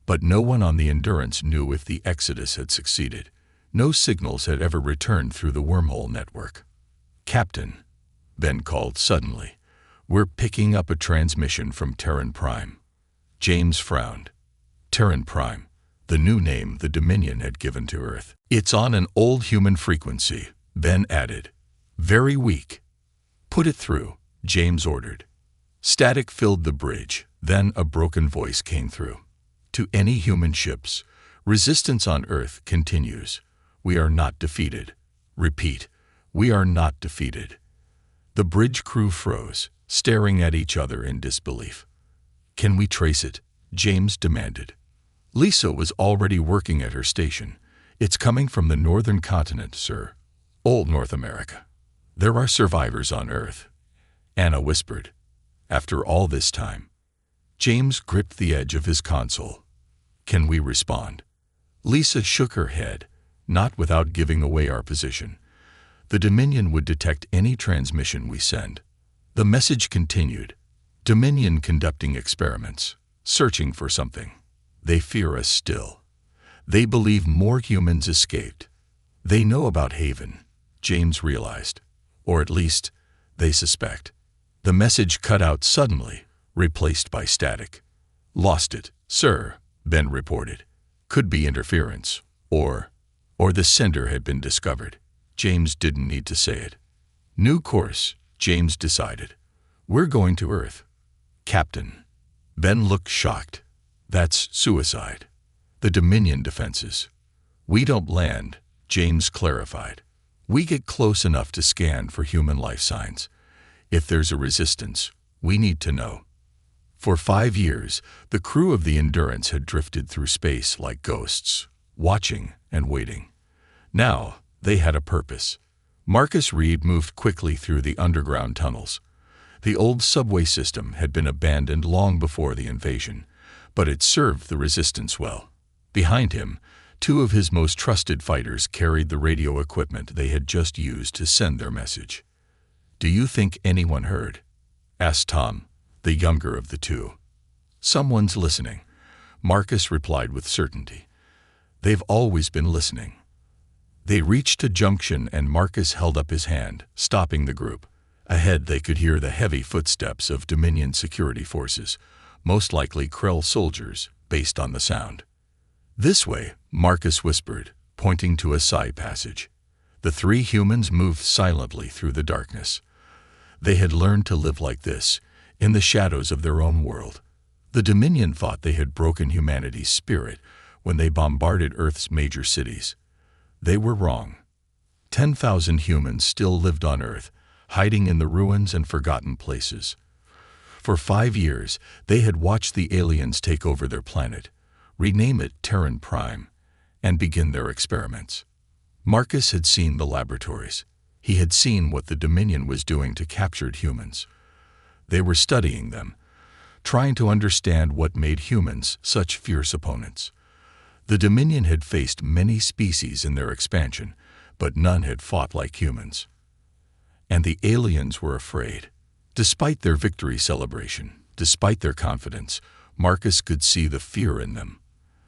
But no one on the Endurance knew if the Exodus had succeeded. No signals had ever returned through the wormhole network. "Captain," Ben called suddenly, "we're picking up a transmission from Terran Prime." James frowned. Terran Prime, the new name the Dominion had given to Earth. "It's on an old human frequency," Ben added. "Very weak." "Put it through," James ordered. Static filled the bridge, then a broken voice came through. "To any human ships, resistance on Earth continues. We are not defeated. Repeat, we are not defeated." The bridge crew froze, staring at each other in disbelief. "Can we trace it?" James demanded. Lisa was already working at her station. "It's coming from the northern continent, sir. Old North America. There are survivors on Earth," Anna whispered. "After all this time." James gripped the edge of his console. "Can we respond?" Lisa shook her head, "Not without giving away our position. The Dominion would detect any transmission we send." The message continued. "Dominion conducting experiments, searching for something. They fear us still. They believe more humans escaped. They know about Haven," James realized. "Or at least, they suspect." The message cut out suddenly, replaced by static. "Lost it, sir," Ben reported. "Could be interference, or the sender had been discovered." James didn't need to say it. "New course," James decided. "We're going to Earth." "Captain." Ben looked shocked. "That's suicide. The Dominion defenses." "We don't land," James clarified. "We get close enough to scan for human life signs. If there's a resistance, we need to know." For 5 years, the crew of the Endurance had drifted through space like ghosts, watching and waiting. Now, they had a purpose. Marcus Reed moved quickly through the underground tunnels. The old subway system had been abandoned long before the invasion, but it served the resistance well. Behind him, 2 of his most trusted fighters carried the radio equipment they had just used to send their message. "Do you think anyone heard?" asked Tom, the younger of the 2. "Someone's listening," Marcus replied with certainty. "They've always been listening." They reached a junction and Marcus held up his hand, stopping the group. Ahead they could hear the heavy footsteps of Dominion security forces, most likely Krell soldiers, based on the sound. "This way," Marcus whispered, pointing to a side passage. The 3 humans moved silently through the darkness. They had learned to live like this, in the shadows of their own world. The Dominion thought they had broken humanity's spirit when they bombarded Earth's major cities. They were wrong. 10,000 humans still lived on Earth, hiding in the ruins and forgotten places. For 5 years, they had watched the aliens take over their planet, rename it Terran Prime, and begin their experiments. Marcus had seen the laboratories. He had seen what the Dominion was doing to captured humans. They were studying them, trying to understand what made humans such fierce opponents. The Dominion had faced many species in their expansion, but none had fought like humans. And the aliens were afraid. Despite their victory celebration, despite their confidence, Marcus could see the fear in them.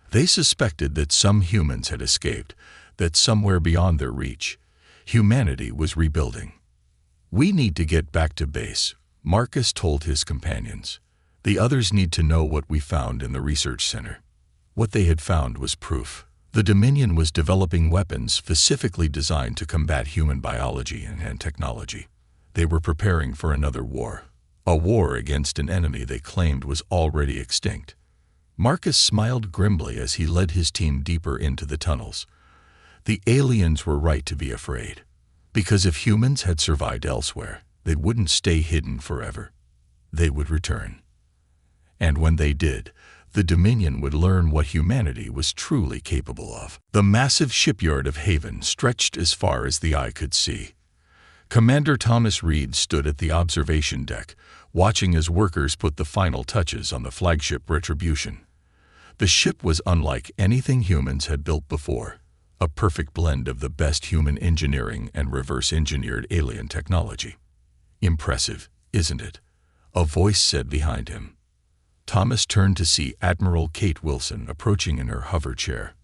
They suspected that some humans had escaped, that somewhere beyond their reach, humanity was rebuilding. "We need to get back to base," Marcus told his companions. "The others need to know what we found in the research center." What they had found was proof. The Dominion was developing weapons specifically designed to combat human biology and technology. They were preparing for another war, a war against an enemy they claimed was already extinct. Marcus smiled grimly as he led his team deeper into the tunnels. The aliens were right to be afraid, because if humans had survived elsewhere, they wouldn't stay hidden forever. They would return. And when they did, the Dominion would learn what humanity was truly capable of. The massive shipyard of Haven stretched as far as the eye could see. Commander Thomas Reed stood at the observation deck, watching as workers put the final touches on the flagship Retribution. The ship was unlike anything humans had built before, a perfect blend of the best human engineering and reverse-engineered alien technology. "Impressive, isn't it?" a voice said behind him. Thomas turned to see Admiral Kate Wilson approaching in her hover chair.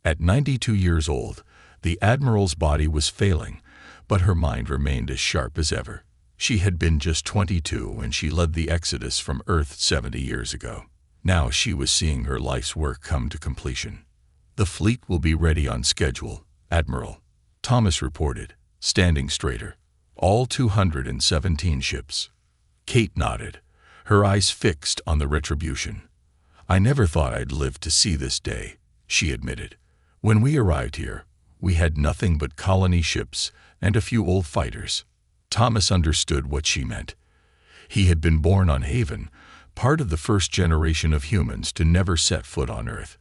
At 92 years old, the Admiral's body was failing, but her mind remained as sharp as ever. She had been just 22 when she led the exodus from Earth 70 years ago. Now she was seeing her life's work come to completion. "The fleet will be ready on schedule, Admiral," Thomas reported, standing straighter. "All 217 ships." Kate nodded, her eyes fixed on the Retribution. "I never thought I'd live to see this day," she admitted. "When we arrived here, we had nothing but colony ships and a few old fighters." Thomas understood what she meant. He had been born on Haven, part of the first generation of humans to never set foot on Earth.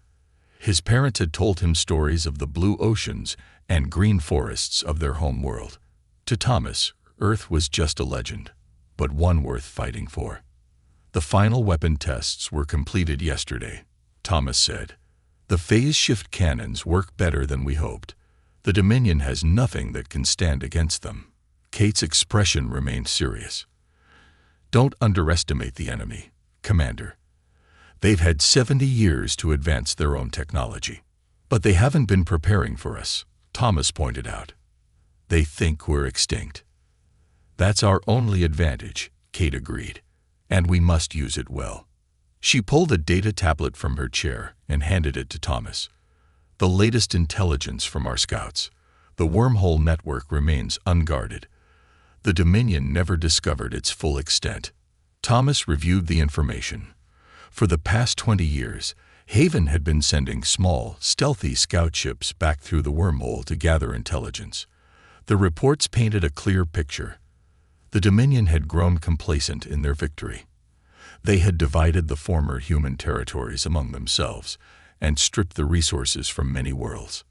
His parents had told him stories of the blue oceans and green forests of their home world. To Thomas, Earth was just a legend, but one worth fighting for. "The final weapon tests were completed yesterday," Thomas said. "The phase shift cannons work better than we hoped. The Dominion has nothing that can stand against them." Kate's expression remained serious. "Don't underestimate the enemy, Commander. They've had 70 years to advance their own technology. But they haven't been preparing for us," Thomas pointed out. "They think we're extinct." "That's our only advantage," Kate agreed, "and we must use it well." She pulled a data tablet from her chair and handed it to Thomas. "The latest intelligence from our scouts. The wormhole network remains unguarded. The Dominion never discovered its full extent." Thomas reviewed the information. For the past 20 years, Haven had been sending small, stealthy scout ships back through the wormhole to gather intelligence. The reports painted a clear picture. The Dominion had grown complacent in their victory. They had divided the former human territories among themselves and stripped the resources from many worlds.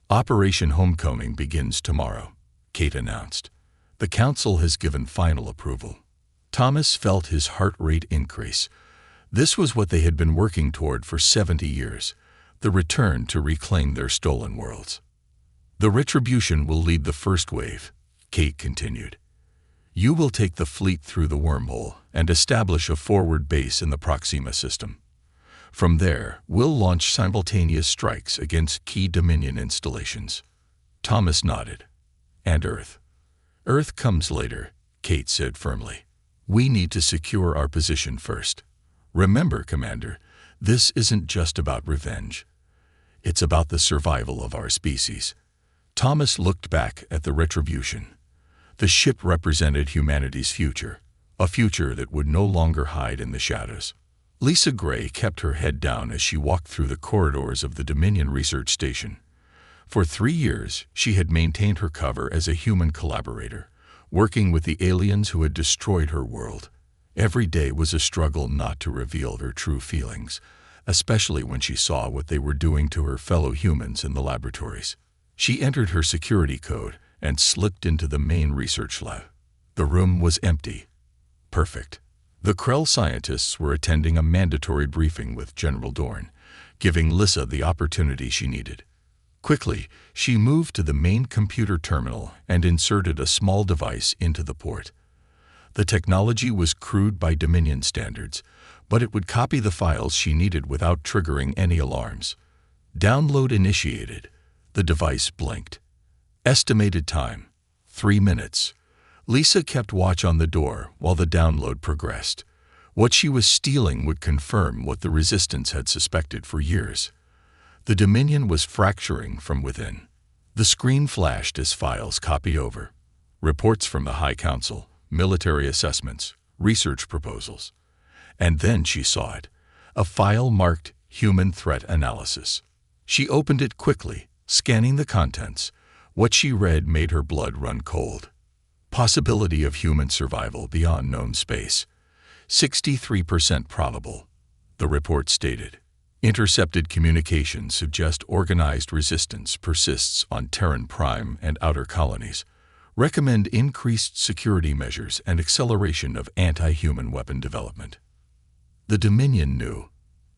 "Operation Homecoming begins tomorrow," Kate announced. "The Council has given final approval." Thomas felt his heart rate increase. This was what they had been working toward for 70 years, the return to reclaim their stolen worlds. "The Retribution will lead the first wave," Kate continued. "You will take the fleet through the wormhole and establish a forward base in the Proxima system. From there, we'll launch simultaneous strikes against key Dominion installations." Thomas nodded. "And Earth?" "Earth comes later," Kate said firmly. "We need to secure our position first. Remember, Commander, this isn't just about revenge. It's about the survival of our species." Thomas looked back at the Retribution. The ship represented humanity's future, a future that would no longer hide in the shadows. Lisa Gray kept her head down as she walked through the corridors of the Dominion Research Station. For 3 years, she had maintained her cover as a human collaborator, working with the aliens who had destroyed her world. Every day was a struggle not to reveal her true feelings, especially when she saw what they were doing to her fellow humans in the laboratories. She entered her security code and slipped into the main research lab. The room was empty. Perfect. The Krell scientists were attending a mandatory briefing with General Dorn, giving Lissa the opportunity she needed. Quickly, she moved to the main computer terminal and inserted a small device into the port. The technology was crude by Dominion standards, but it would copy the files she needed without triggering any alarms. Download initiated. The device blinked. Estimated time: 3 minutes. Lissa kept watch on the door while the download progressed. What she was stealing would confirm what the Resistance had suspected for years. The Dominion was fracturing from within. The screen flashed as files copied over. Reports from the High Council, military assessments, research proposals. And then she saw it, a file marked Human Threat Analysis. She opened it quickly, scanning the contents. What she read made her blood run cold. Possibility of human survival beyond known space. 63% probable, the report stated. Intercepted communications suggest organized resistance persists on Terran Prime and outer colonies. Recommend increased security measures and acceleration of anti-human weapon development. The Dominion knew.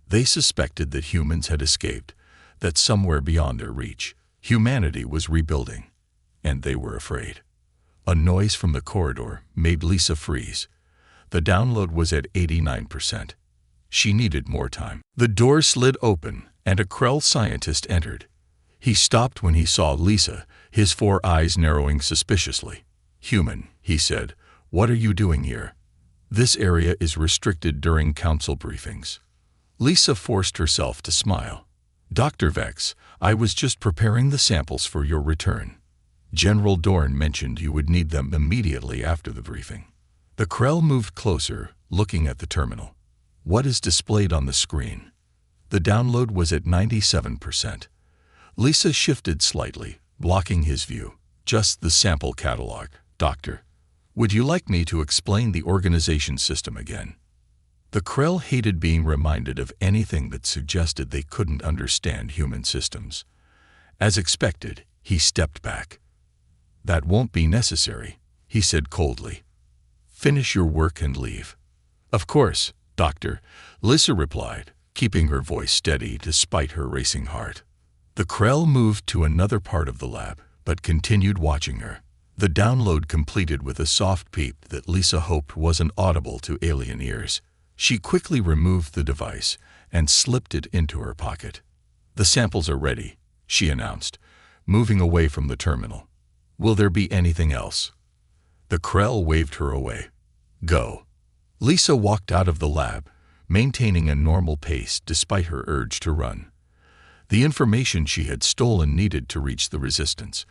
They suspected that humans had escaped, that somewhere beyond their reach, humanity was rebuilding, and they were afraid. A noise from the corridor made Lissa freeze. The download was at 89%. She needed more time. The door slid open, and a Krell scientist entered. He stopped when he saw Lissa, his 4 eyes narrowing suspiciously. "Human," he said, "what are you doing here? This area is restricted during council briefings." Lissa forced herself to smile. "Dr. Vex, I was just preparing the samples for your return. General Dorn mentioned you would need them immediately after the briefing." The Krell moved closer, looking at the terminal. What is displayed on the screen? The download was at 97%. Lissa shifted slightly, blocking his view. "Just the sample catalog, Doctor. Would you like me to explain the organization system again?" The Krell hated being reminded of anything that suggested they couldn't understand human systems. As expected, he stepped back. "That won't be necessary," he said coldly. "Finish your work and leave." "Of course, Doctor," Lissa replied, keeping her voice steady despite her racing heart. The Krell moved to another part of the lab, but continued watching her. The download completed with a soft peep that Lissa hoped wasn't audible to alien ears. She quickly removed the device and slipped it into her pocket. "The samples are ready," she announced, moving away from the terminal. "Will there be anything else?" The Krell waved her away. "Go." Lissa walked out of the lab, maintaining a normal pace despite her urge to run. The information she had stolen needed to reach the Resistance,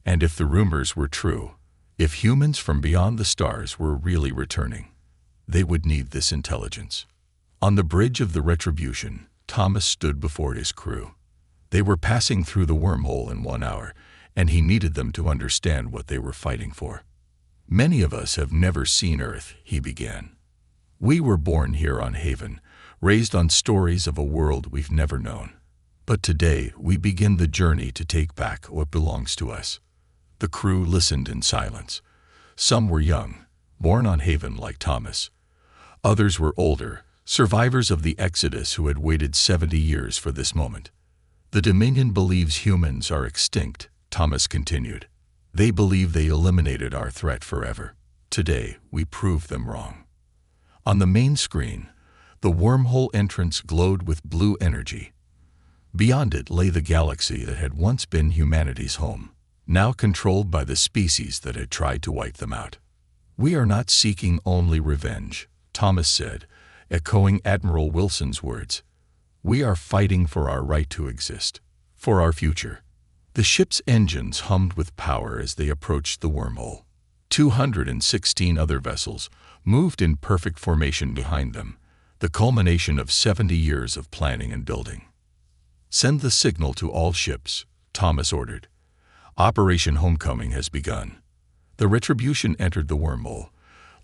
and if the rumors were true, if humans from beyond the stars were really returning, they would need this intelligence. On the bridge of the Retribution, Thomas stood before his crew. They were passing through the wormhole in 1 hour, and he needed them to understand what they were fighting for. "Many of us have never seen Earth," he began. "We were born here on Haven, raised on stories of a world we've never known. But today we begin the journey to take back what belongs to us." The crew listened in silence. Some were young, born on Haven like Thomas. Others were older, survivors of the Exodus who had waited 70 years for this moment. "The Dominion believes humans are extinct," Thomas continued. "They believe they eliminated our threat forever. Today, we proved them wrong." On the main screen, the wormhole entrance glowed with blue energy. Beyond it lay the galaxy that had once been humanity's home, now controlled by the species that had tried to wipe them out. "We are not seeking only revenge," Thomas said, echoing Admiral Wilson's words. "We are fighting for our right to exist, for our future." The ship's engines hummed with power as they approached the wormhole. 216 other vessels moved in perfect formation behind them, the culmination of 70 years of planning and building. "Send the signal to all ships," Thomas ordered. "Operation Homecoming has begun." The Retribution entered the wormhole.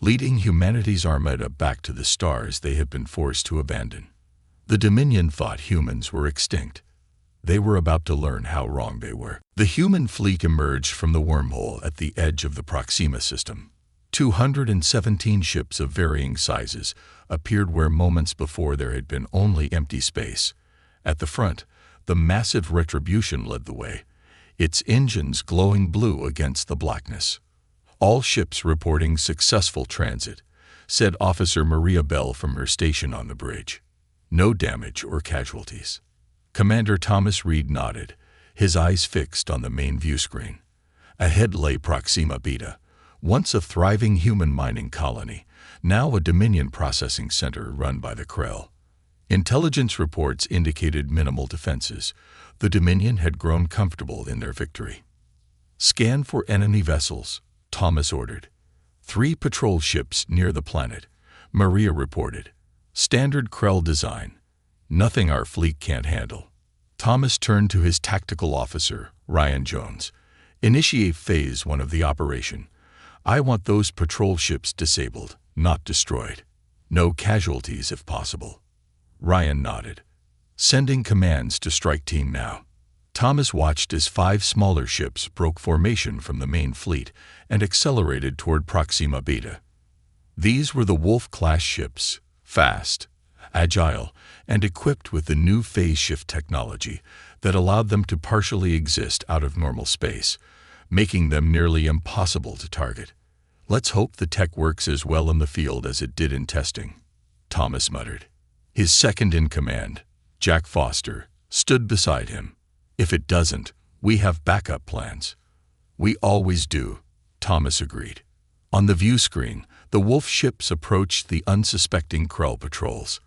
leading humanity's armada back to the stars they had been forced to abandon. The Dominion thought humans were extinct. They were about to learn how wrong they were. The human fleet emerged from the wormhole at the edge of the Proxima system. 217 ships of varying sizes appeared where moments before there had been only empty space. At the front, the massive Retribution led the way, its engines glowing blue against the blackness. "All ships reporting successful transit," said Officer Maria Bell from her station on the bridge. "No damage or casualties." Commander Thomas Reed nodded, his eyes fixed on the main view screen. Ahead lay Proxima Beta, once a thriving human mining colony, now a Dominion processing center run by the Krell. Intelligence reports indicated minimal defenses. The Dominion had grown comfortable in their victory. "Scan for enemy vessels," Thomas ordered. 3 patrol ships near the planet," Maria reported. "Standard Krell design. Nothing our fleet can't handle." Thomas turned to his tactical officer, Ryan Jones. "Initiate Phase 1 of the operation. I want those patrol ships disabled, not destroyed. No casualties if possible." Ryan nodded. "Sending commands to Strike Team now." Thomas watched as 5 smaller ships broke formation from the main fleet and accelerated toward Proxima Beta. These were the Wolf-class ships, fast, agile, and equipped with the new phase shift technology that allowed them to partially exist out of normal space, making them nearly impossible to target. "Let's hope the tech works as well in the field as it did in testing," Thomas muttered. His second-in-command, Jack Foster, stood beside him. "If it doesn't, we have backup plans." "We always do," Thomas agreed. On the view screen, the Wolf ships approached the unsuspecting Krell patrols.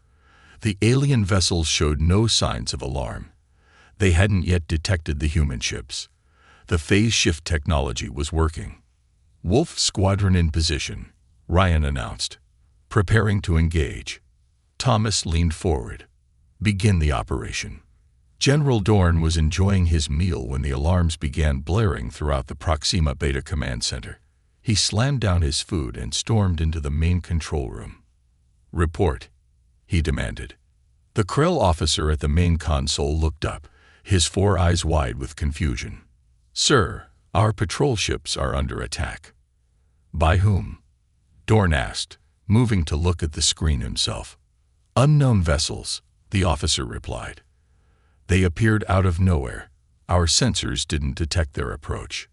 The alien vessels showed no signs of alarm. They hadn't yet detected the human ships. The phase shift technology was working. "Wolf squadron in position," Ryan announced. "Preparing to engage." Thomas leaned forward. "Begin the operation." General Dorn was enjoying his meal when the alarms began blaring throughout the Proxima Beta Command Center. He slammed down his food and stormed into the main control room. "Report," he demanded. The Krell officer at the main console looked up, his 4 eyes wide with confusion. "Sir, our patrol ships are under attack." "By whom?" Dorn asked, moving to look at the screen himself. "Unknown vessels," the officer replied. "They appeared out of nowhere. Our sensors didn't detect their approach."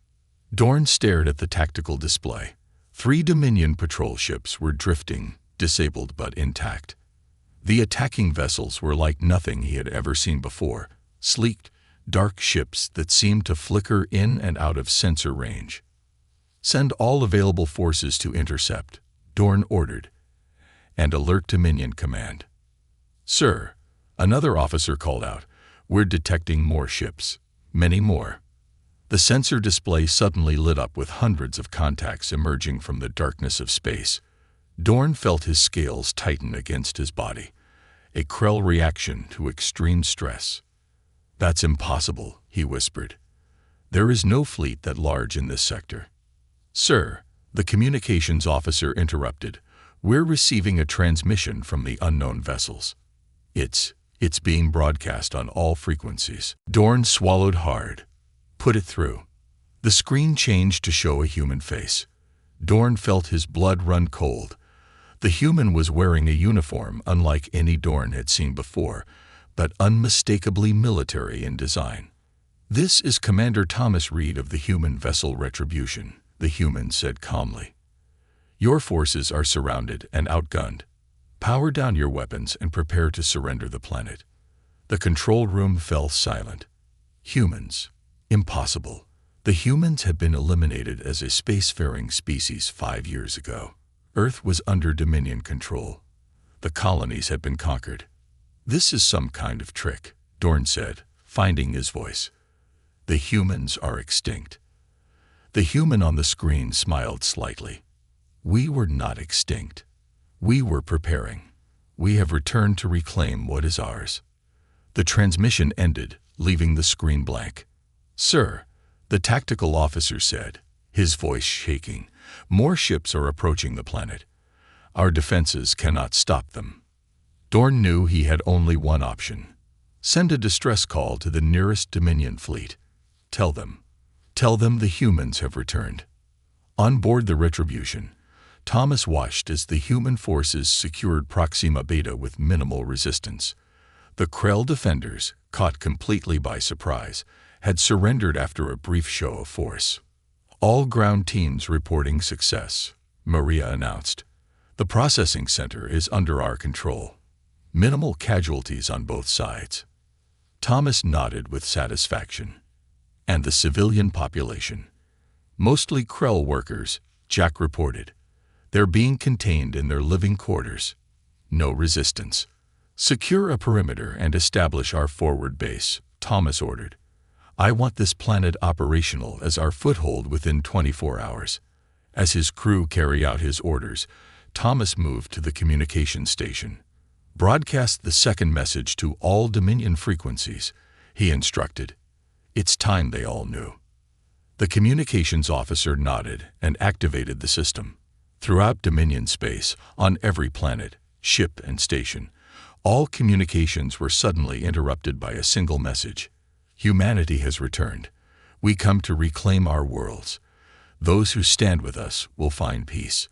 Dorn stared at the tactical display. 3 Dominion patrol ships were drifting, disabled but intact. The attacking vessels were like nothing he had ever seen before, sleek, dark ships that seemed to flicker in and out of sensor range. "Send all available forces to intercept," Dorn ordered, "and alert Dominion Command." "Sir," another officer called out, "we're detecting more ships. Many more." The sensor display suddenly lit up with hundreds of contacts emerging from the darkness of space. Dorn felt his scales tighten against his body, a Krell reaction to extreme stress. "That's impossible," he whispered. "There is no fleet that large in this sector." "Sir," the communications officer interrupted, "we're receiving a transmission from the unknown vessels. It's being broadcast on all frequencies." Dorn swallowed hard. "Put it through." The screen changed to show a human face. Dorn felt his blood run cold. The human was wearing a uniform unlike any Dorn had seen before, but unmistakably military in design. "This is Commander Thomas Reed of the human vessel Retribution," the human said calmly. "Your forces are surrounded and outgunned. Power down your weapons and prepare to surrender the planet." The control room fell silent. Humans. Impossible. The humans had been eliminated as a spacefaring species 5 years ago. Earth was under Dominion control. The colonies had been conquered. "This is some kind of trick," Dorn said, finding his voice. "The humans are extinct." The human on the screen smiled slightly. "We were not extinct. We were preparing. We have returned to reclaim what is ours." The transmission ended, leaving the screen blank. "Sir," the tactical officer said, his voice shaking, "more ships are approaching the planet. Our defenses cannot stop them. Dorn knew he had only one option. Send a distress call to the nearest Dominion fleet. Tell them the humans have returned. On board the Retribution, Thomas watched as the human forces secured Proxima Beta with minimal resistance. The Krell defenders, caught completely by surprise, had surrendered after a brief show of force. All ground teams reporting success, Maria announced. The processing center is under our control. Minimal casualties on both sides. Thomas nodded with satisfaction. And the civilian population? Mostly Krell workers, Jack reported. They're being contained in their living quarters. No resistance. Secure a perimeter and establish our forward base, Thomas ordered. I want this planet operational as our foothold within 24 hours. As his crew carry out his orders, Thomas moved to the communication station. Broadcast the second message to all Dominion frequencies, he instructed. It's time they all knew. The communications officer nodded and activated the system. Throughout Dominion space, on every planet, ship, and station, all communications were suddenly interrupted by a single message. Humanity has returned. We come to reclaim our worlds. Those who stand with us will find peace.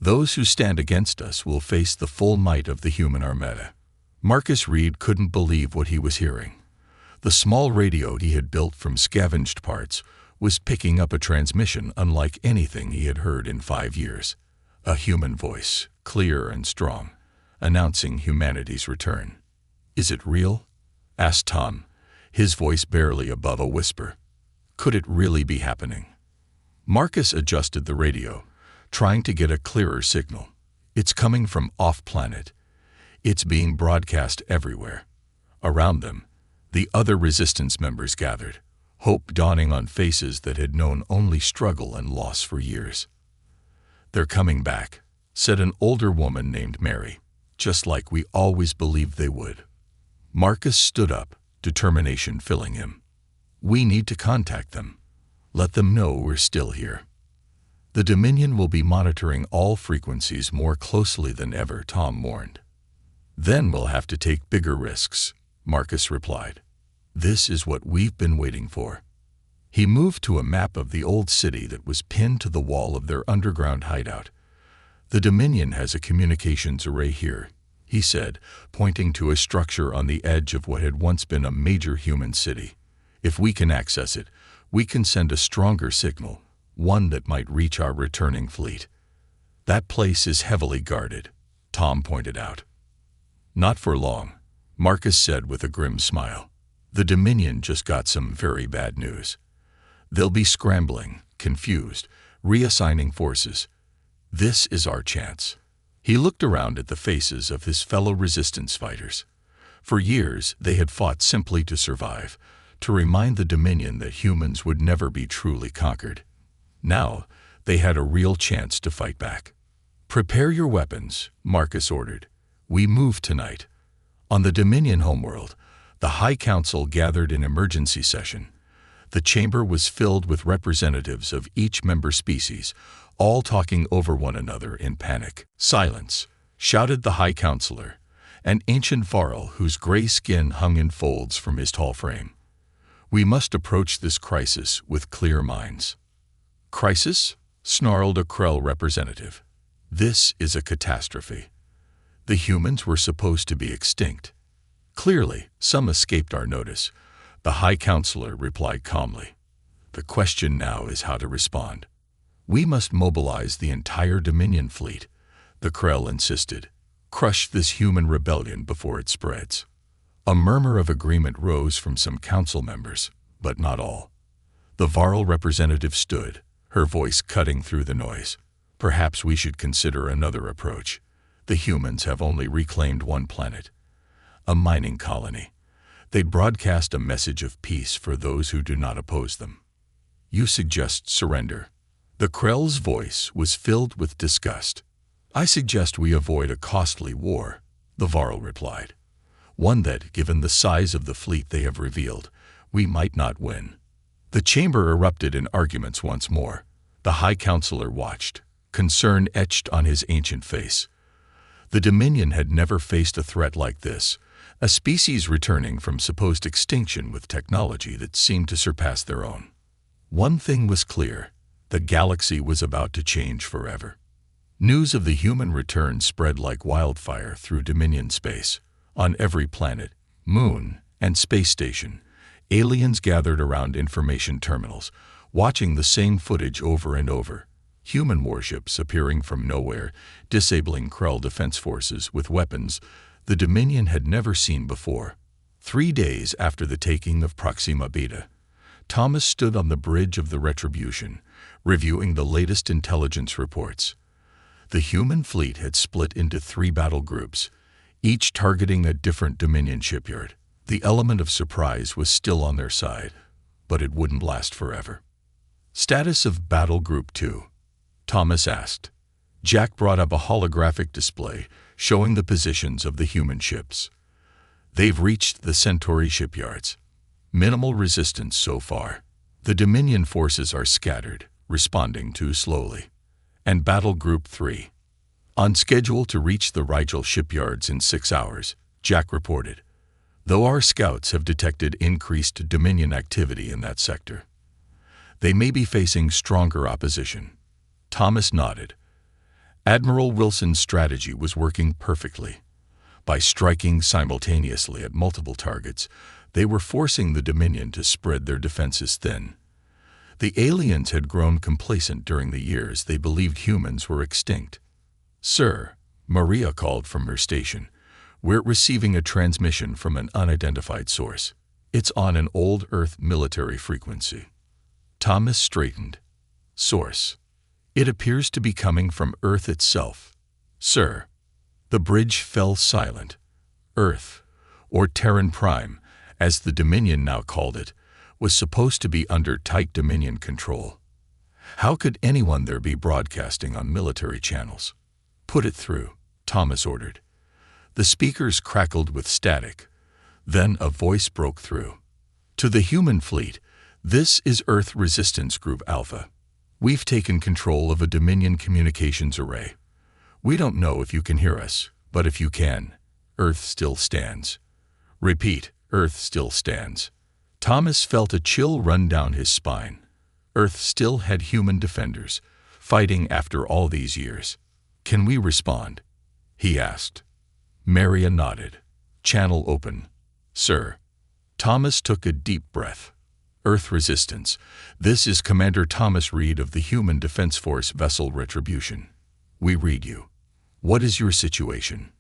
Those who stand against us will face the full might of the human armada. Marcus Reed couldn't believe what he was hearing. The small radio he had built from scavenged parts was picking up a transmission unlike anything he had heard in 5 years. A human voice, clear and strong, announcing humanity's return. Is it real? Asked Tom, his voice barely above a whisper. Could it really be happening? Marcus adjusted the radio, trying to get a clearer signal. It's coming from off-planet. It's being broadcast everywhere. Around them, the other resistance members gathered, hope dawning on faces that had known only struggle and loss for years. They're coming back, said an older woman named Mary, just like we always believed they would. Marcus stood up, determination filling him. We need to contact them. Let them know we're still here. The Dominion will be monitoring all frequencies more closely than ever, Tom warned. Then we'll have to take bigger risks, Marcus replied. This is what we've been waiting for. He moved to a map of the old city that was pinned to the wall of their underground hideout. The Dominion has a communications array here, he said, pointing to a structure on the edge of what had once been a major human city. If we can access it, we can send a stronger signal, one that might reach our returning fleet. That place is heavily guarded, Tom pointed out. Not for long, Marcus said with a grim smile. The Dominion just got some very bad news. They'll be scrambling, confused, reassigning forces. This is our chance. He looked around at the faces of his fellow resistance fighters. For years, they had fought simply to survive, to remind the Dominion that humans would never be truly conquered. Now, they had a real chance to fight back. Prepare your weapons, Marcus ordered. We move tonight. On the Dominion homeworld, the High Council gathered in emergency session. The chamber was filled with representatives of each member species, all talking over one another in panic. Silence, shouted the High Counselor, an ancient Varl whose gray skin hung in folds from his tall frame. We must approach this crisis with clear minds. Crisis? Snarled a Krell representative. This is a catastrophe. The humans were supposed to be extinct. Clearly, some escaped our notice, the High Counselor replied calmly. The question now is how to respond. We must mobilize the entire Dominion fleet, the Krell insisted. Crush this human rebellion before it spreads. A murmur of agreement rose from some council members, but not all. The Varl representative stood, her voice cutting through the noise. Perhaps we should consider another approach. The humans have only reclaimed one planet, a mining colony. They'd broadcast a message of peace for those who do not oppose them. You suggest surrender. The Krell's voice was filled with disgust. I suggest we avoid a costly war, the Varl replied. One that, given the size of the fleet they have revealed, we might not win. The chamber erupted in arguments once more. The High Counselor watched, concern etched on his ancient face. The Dominion had never faced a threat like this, a species returning from supposed extinction with technology that seemed to surpass their own. One thing was clear: the galaxy was about to change forever. News of the human return spread like wildfire through Dominion space. On every planet, moon, and space station, aliens gathered around information terminals, watching the same footage over and over. Human warships appearing from nowhere, disabling Krell defense forces with weapons the Dominion had never seen before. 3 days after the taking of Proxima Beta, Thomas stood on the bridge of the Retribution, reviewing the latest intelligence reports. The human fleet had split into 3 battle groups, each targeting a different Dominion shipyard. The element of surprise was still on their side, but it wouldn't last forever. "Status of Battle Group 2, Thomas asked. Jack brought up a holographic display showing the positions of the human ships. "They've reached the Centauri shipyards. Minimal resistance so far. The Dominion forces are scattered, responding too slowly. And Battle Group 3, on schedule to reach the Rigel shipyards in 6 hours, Jack reported, though our scouts have detected increased Dominion activity in that sector. They may be facing stronger opposition." Thomas nodded. Admiral Wilson's strategy was working perfectly. By striking simultaneously at multiple targets, they were forcing the Dominion to spread their defenses thin. The aliens had grown complacent during the years they believed humans were extinct. "Sir," Maria called from her station, "we're receiving a transmission from an unidentified source. It's on an old Earth military frequency." Thomas straightened. "Source. It appears to be coming from Earth itself." "Sir." The bridge fell silent. Earth, or Terran Prime, as the Dominion now called it, was supposed to be under tight Dominion control. How could anyone there be broadcasting on military channels? "Put it through," Thomas ordered. The speakers crackled with static. Then a voice broke through. "To the human fleet, this is Earth Resistance Group Alpha. We've taken control of a Dominion communications array. We don't know if you can hear us, but if you can, Earth still stands. Repeat, Earth still stands." Thomas felt a chill run down his spine. Earth still had human defenders, fighting after all these years. "Can we respond?" he asked. Maria nodded. "Channel open." "Sir." Thomas took a deep breath. "Earth Resistance, this is Commander Thomas Reed of the Human Defense Force vessel Retribution. We read you. What is your situation?"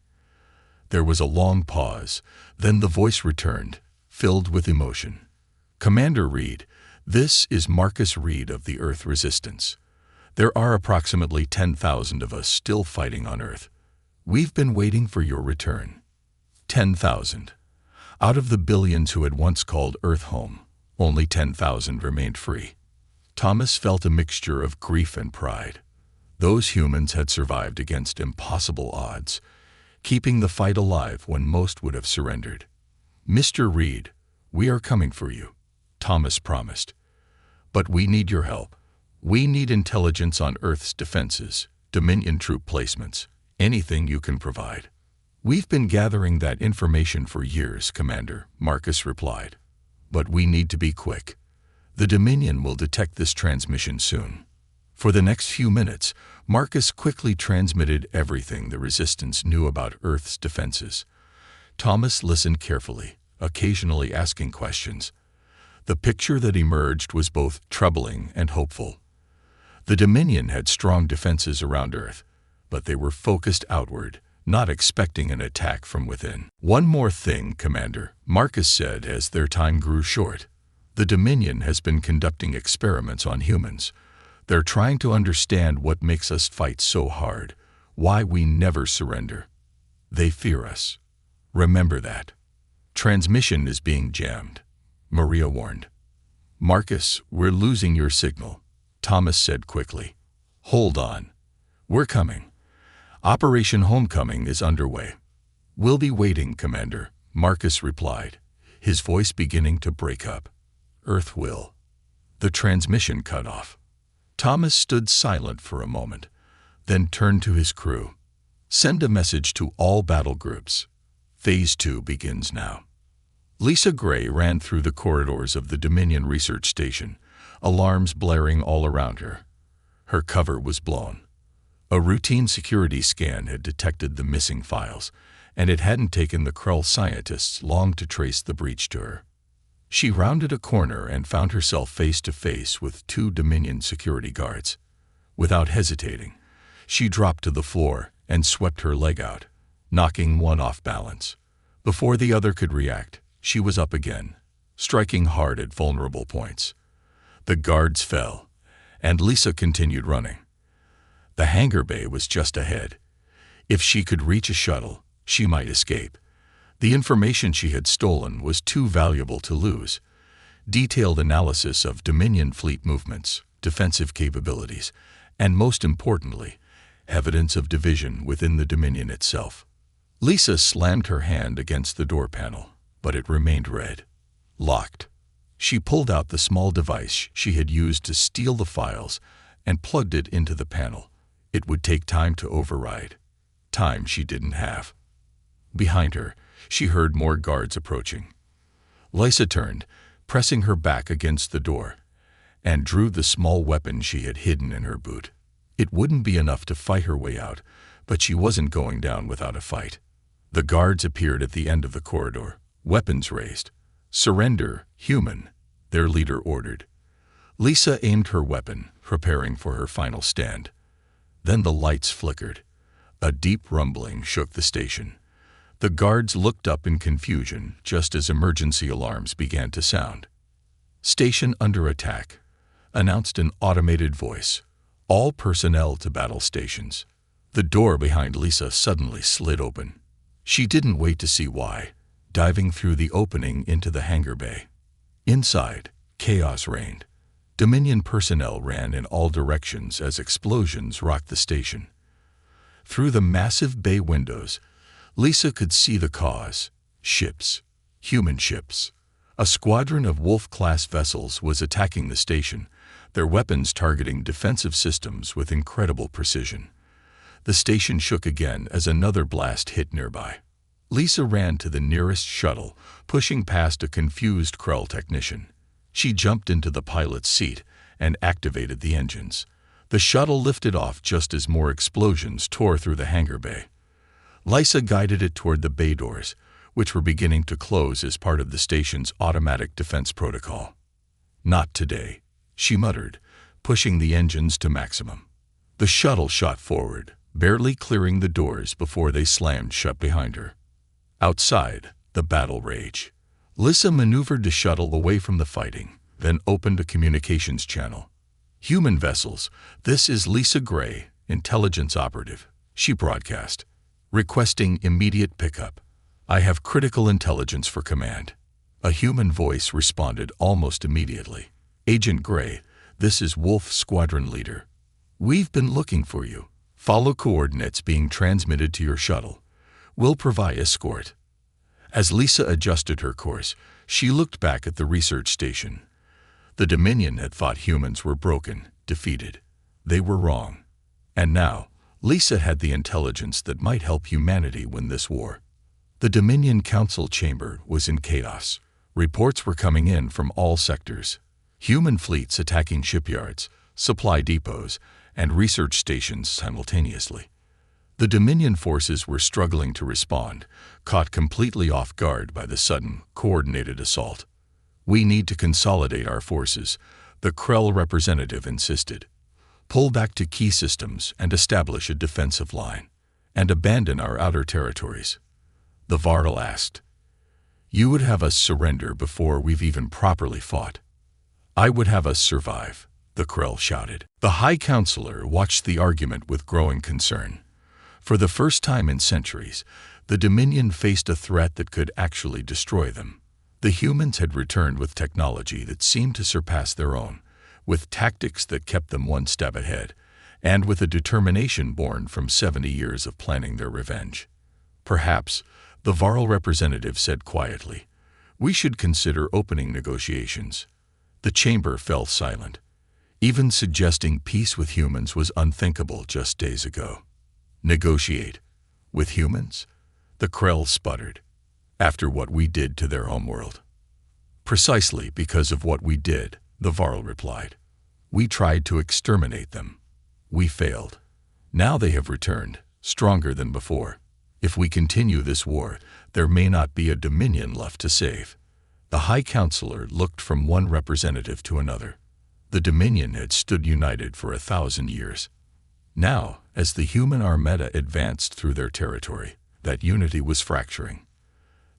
There was a long pause, then the voice returned, filled with emotion. "Commander Reed, this is Marcus Reed of the Earth Resistance. There are approximately 10,000 of us still fighting on Earth. We've been waiting for your return." 10,000. Out of the billions who had once called Earth home, only 10,000 remained free. Thomas felt a mixture of grief and pride. Those humans had survived against impossible odds, keeping the fight alive when most would have surrendered. "Mr. Reed, we are coming for you," Thomas promised. "But we need your help. We need intelligence on Earth's defenses, Dominion troop placements, anything you can provide." "We've been gathering that information for years, Commander," Marcus replied. "But we need to be quick. The Dominion will detect this transmission soon." For the next few minutes, Marcus quickly transmitted everything the Resistance knew about Earth's defenses. Thomas listened carefully, occasionally asking questions. The picture that emerged was both troubling and hopeful. The Dominion had strong defenses around Earth, but they were focused outward, not expecting an attack from within. "One more thing, Commander," Marcus said as their time grew short. "The Dominion has been conducting experiments on humans. They're trying to understand what makes us fight so hard, why we never surrender. They fear us. Remember that. Transmission is being jammed," Maria warned. "Marcus, we're losing your signal," Thomas said quickly. "Hold on. We're coming. Operation Homecoming is underway." "We'll be waiting, Commander," Marcus replied, his voice beginning to break up. "Earth will." The transmission cut off. Thomas stood silent for a moment, then turned to his crew. Send a message to all battle groups. Phase 2 begins now. Lisa Gray ran through the corridors of the Dominion Research Station, alarms blaring all around her. Her cover was blown. A routine security scan had detected the missing files, and it hadn't taken the Krell scientists long to trace the breach to her. She rounded a corner and found herself face to face with 2 Dominion security guards. Without hesitating, she dropped to the floor and swept her leg out, knocking one off balance. Before the other could react, she was up again, striking hard at vulnerable points. The guards fell, and Lisa continued running. The hangar bay was just ahead. If she could reach a shuttle, she might escape. The information she had stolen was too valuable to lose. Detailed analysis of Dominion fleet movements, defensive capabilities, and most importantly, evidence of division within the Dominion itself. Lisa slammed her hand against the door panel, but it remained red. Locked. She pulled out the small device she had used to steal the files and plugged it into the panel. It would take time to override. Time she didn't have. Behind her, she heard more guards approaching. Lisa turned, pressing her back against the door, and drew the small weapon she had hidden in her boot. It wouldn't be enough to fight her way out, but she wasn't going down without a fight. The guards appeared at the end of the corridor, weapons raised. "Surrender, human," their leader ordered. Lisa aimed her weapon, preparing for her final stand. Then the lights flickered. A deep rumbling shook the station. The guards looked up in confusion just as emergency alarms began to sound. "Station under attack," announced an automated voice. "All personnel to battle stations." The door behind Lisa suddenly slid open. She didn't wait to see why, diving through the opening into the hangar bay. Inside, chaos reigned. Dominion personnel ran in all directions as explosions rocked the station. Through the massive bay windows, Lisa could see the cause. Ships. Human ships. A squadron of Wolf-class vessels was attacking the station, their weapons targeting defensive systems with incredible precision. The station shook again as another blast hit nearby. Lisa ran to the nearest shuttle, pushing past a confused Krell technician. She jumped into the pilot's seat and activated the engines. The shuttle lifted off just as more explosions tore through the hangar bay. Lisa guided it toward the bay doors, which were beginning to close as part of the station's automatic defense protocol. "Not today," she muttered, pushing the engines to maximum. The shuttle shot forward, barely clearing the doors before they slammed shut behind her. Outside, the battle raged. Lisa maneuvered the shuttle away from the fighting, then opened a communications channel. "Human vessels, this is Lisa Gray, intelligence operative," she broadcast, requesting immediate pickup. "I have critical intelligence for command." A human voice responded almost immediately. "Agent Gray, this is Wolf Squadron Leader. We've been looking for you. Follow coordinates being transmitted to your shuttle. We'll provide escort." As Lisa adjusted her course, she looked back at the research station. The Dominion had thought humans were broken, defeated. They were wrong. And now, Lisa had the intelligence that might help humanity win this war. The Dominion Council chamber was in chaos. Reports were coming in from all sectors. Human fleets attacking shipyards, supply depots, and research stations simultaneously. The Dominion forces were struggling to respond, caught completely off guard by the sudden, coordinated assault. "We need to consolidate our forces," the Krell representative insisted. "Pull back to key systems and establish a defensive line, and abandon our outer territories." The Varl asked. "You would have us surrender before we've even properly fought." "I would have us survive," the Krell shouted. The High Counselor watched the argument with growing concern. For the first time in centuries, the Dominion faced a threat that could actually destroy them. The humans had returned with technology that seemed to surpass their own, with tactics that kept them one step ahead, and with a determination born from 70 years of planning their revenge. "Perhaps," the Varl representative said quietly, "we should consider opening negotiations." The chamber fell silent. Even suggesting peace with humans was unthinkable just days ago. "Negotiate," With humans? The Krell sputtered. After what we did to their homeworld. Precisely because of what we did, the Varl replied. We tried to exterminate them. We failed. Now they have returned, stronger than before. If we continue this war, there may not be a Dominion left to save. The High Counselor looked from one representative to another. The Dominion had stood united for 1,000 years. Now, as the human armada advanced through their territory, that unity was fracturing.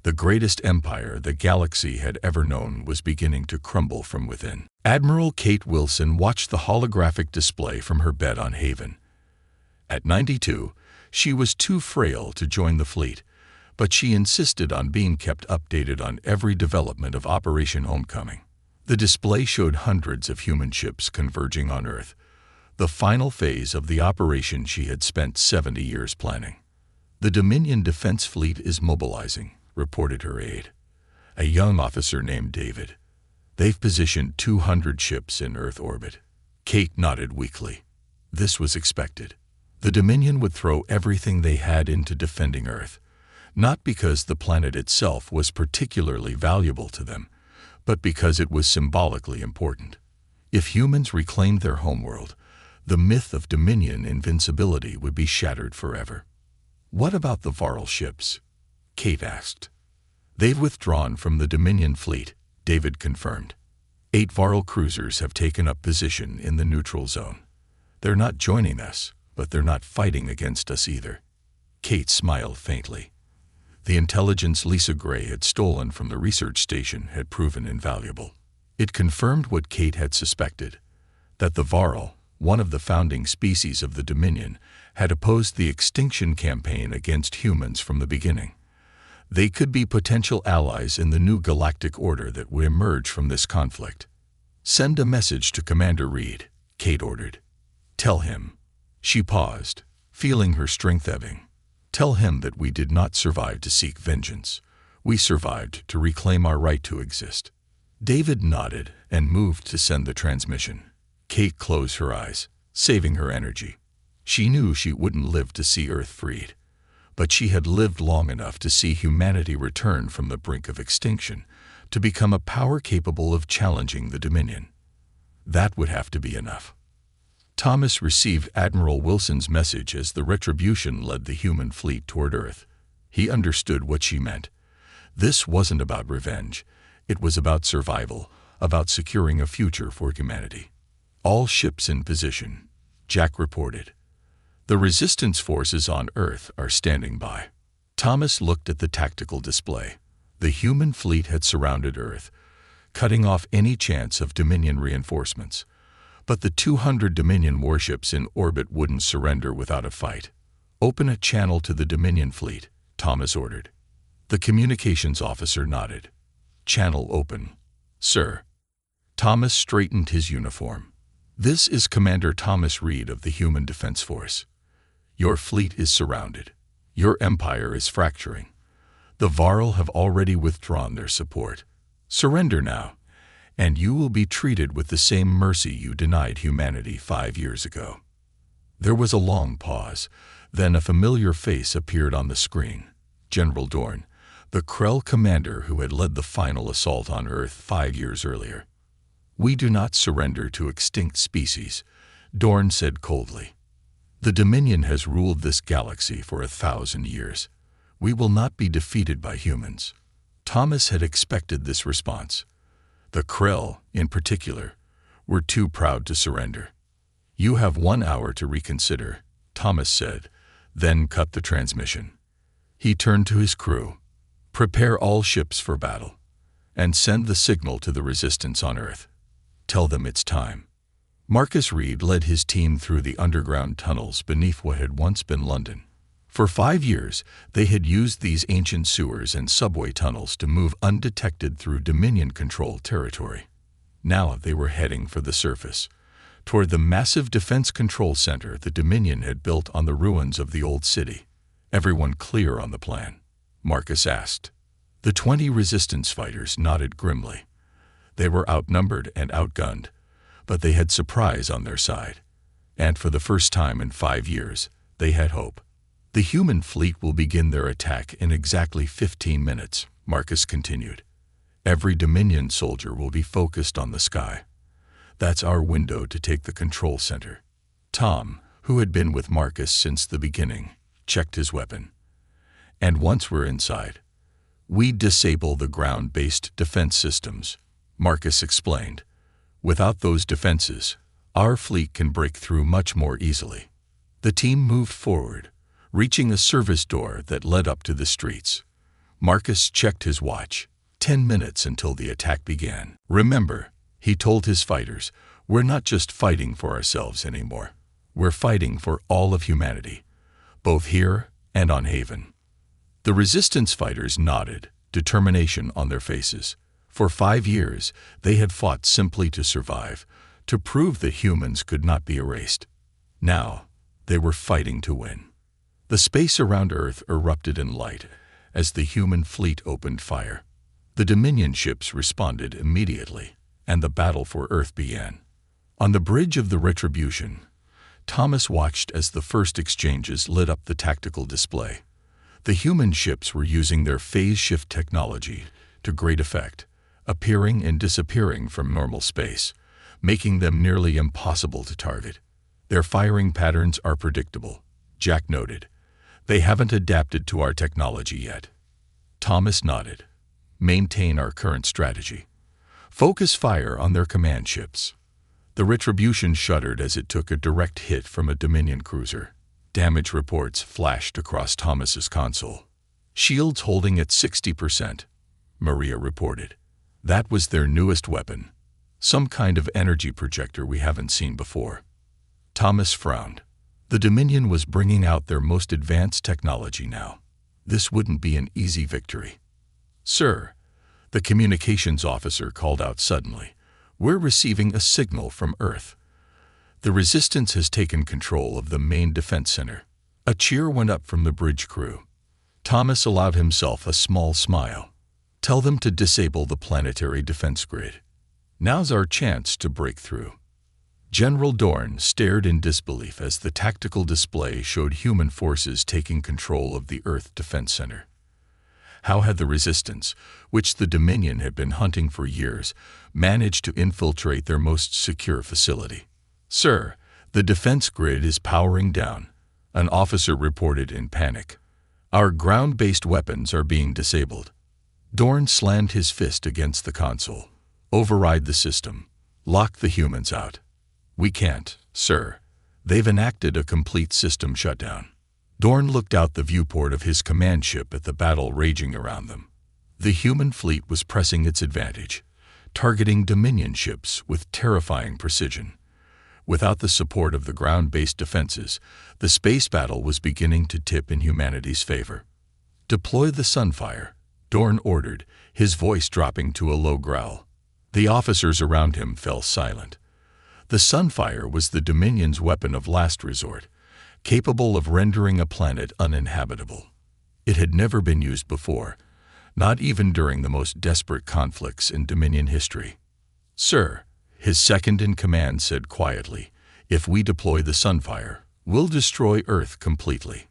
The greatest empire the galaxy had ever known was beginning to crumble from within. Admiral Kate Wilson watched the holographic display from her bed on Haven. At 92, she was too frail to join the fleet, but she insisted on being kept updated on every development of Operation Homecoming. The display showed hundreds of human ships converging on Earth, the final phase of the operation she had spent 70 years planning. The Dominion Defense Fleet is mobilizing, reported her aide, a young officer named David. They've positioned 200 ships in Earth orbit. Kate nodded weakly. This was expected. The Dominion would throw everything they had into defending Earth, not because the planet itself was particularly valuable to them, but because it was symbolically important. If humans reclaimed their homeworld, the myth of Dominion invincibility would be shattered forever. What about the Varl ships? Kate asked. They've withdrawn from the Dominion fleet, David confirmed. 8 Varl cruisers have taken up position in the neutral zone. They're not joining us, but they're not fighting against us either. Kate smiled faintly. The intelligence Lisa Gray had stolen from the research station had proven invaluable. It confirmed what Kate had suspected, that the Varl, one of the founding species of the Dominion, had opposed the extinction campaign against humans from the beginning. They could be potential allies in the new galactic order that would emerge from this conflict. Send a message to Commander Reed, Kate ordered. Tell him. She paused, feeling her strength ebbing. Tell him that we did not survive to seek vengeance. We survived to reclaim our right to exist. David nodded and moved to send the transmission. Kate closed her eyes, saving her energy. She knew she wouldn't live to see Earth freed, but she had lived long enough to see humanity return from the brink of extinction to become a power capable of challenging the Dominion. That would have to be enough. Thomas received Admiral Wilson's message as the Retribution led the human fleet toward Earth. He understood what she meant. This wasn't about revenge. It was about survival, about securing a future for humanity. All ships in position, Jack reported. The resistance forces on Earth are standing by. Thomas looked at the tactical display. The human fleet had surrounded Earth, cutting off any chance of Dominion reinforcements. But the 200 Dominion warships in orbit wouldn't surrender without a fight. Open a channel to the Dominion fleet, Thomas ordered. The communications officer nodded. Channel open. Sir. Thomas straightened his uniform. This is Commander Thomas Reed of the Human Defense Force. Your fleet is surrounded. Your empire is fracturing. The Varl have already withdrawn their support. Surrender now, and you will be treated with the same mercy you denied humanity 5 years ago. There was a long pause. Then a familiar face appeared on the screen. General Dorn, the Krell commander who had led the final assault on Earth 5 years earlier. We do not surrender to extinct species, Dorn said coldly. The Dominion has ruled this galaxy for 1,000 years. We will not be defeated by humans. Thomas had expected this response. The Krell, in particular, were too proud to surrender. You have 1 hour to reconsider, Thomas said, then cut the transmission. He turned to his crew. Prepare all ships for battle, and send the signal to the resistance on Earth. Tell them it's time. Marcus Reed led his team through the underground tunnels beneath what had once been London. For 5 years, they had used these ancient sewers and subway tunnels to move undetected through Dominion-controlled territory. Now they were heading for the surface, toward the massive defense control center the Dominion had built on the ruins of the old city. Everyone clear on the plan? Marcus asked. The 20 resistance fighters nodded grimly. They were outnumbered and outgunned, but they had surprise on their side. And for the first time in 5 years, they had hope. The human fleet will begin their attack in exactly 15 minutes, Marcus continued. Every Dominion soldier will be focused on the sky. That's our window to take the control center. Tom, who had been with Marcus since the beginning, checked his weapon. And once we're inside, we disable the ground-based defense systems, Marcus explained. Without those defenses, our fleet can break through much more easily. The team moved forward, reaching a service door that led up to the streets. Marcus checked his watch. 10 minutes until the attack began. Remember, he told his fighters, we're not just fighting for ourselves anymore. We're fighting for all of humanity, both here and on Haven. The resistance fighters nodded, determination on their faces. For 5 years, they had fought simply to survive, to prove that humans could not be erased. Now, they were fighting to win. The space around Earth erupted in light as the human fleet opened fire. The Dominion ships responded immediately, and the battle for Earth began. On the bridge of the Retribution, Thomas watched as the first exchanges lit up the tactical display. The human ships were using their phase shift technology to great effect, appearing and disappearing from normal space, making them nearly impossible to target. Their firing patterns are predictable, Jack noted. They haven't adapted to our technology yet. Thomas nodded. Maintain our current strategy. Focus fire on their command ships. The Retribution shuddered as it took a direct hit from a Dominion cruiser. Damage reports flashed across Thomas's console. Shields holding at 60%, Maria reported. That was their newest weapon. Some kind of energy projector we haven't seen before. Thomas frowned. The Dominion was bringing out their most advanced technology now. This wouldn't be an easy victory. Sir, the communications officer called out suddenly, we're receiving a signal from Earth. The Resistance has taken control of the main defense center. A cheer went up from the bridge crew. Thomas allowed himself a small smile. Tell them to disable the planetary defense grid. Now's our chance to break through. General Dorn stared in disbelief as the tactical display showed human forces taking control of the Earth Defense Center. How had the Resistance, which the Dominion had been hunting for years, managed to infiltrate their most secure facility? Sir, the defense grid is powering down, an officer reported in panic. Our ground-based weapons are being disabled. Dorn slammed his fist against the console. Override the system. Lock the humans out. We can't, sir. They've enacted a complete system shutdown. Dorn looked out the viewport of his command ship at the battle raging around them. The human fleet was pressing its advantage, targeting Dominion ships with terrifying precision. Without the support of the ground-based defenses, the space battle was beginning to tip in humanity's favor. Deploy the Sunfire, Dorn ordered, his voice dropping to a low growl. The officers around him fell silent. The Sunfire was the Dominion's weapon of last resort, capable of rendering a planet uninhabitable. It had never been used before, not even during the most desperate conflicts in Dominion history. Sir, his second-in-command said quietly, if we deploy the Sunfire, we'll destroy Earth completely.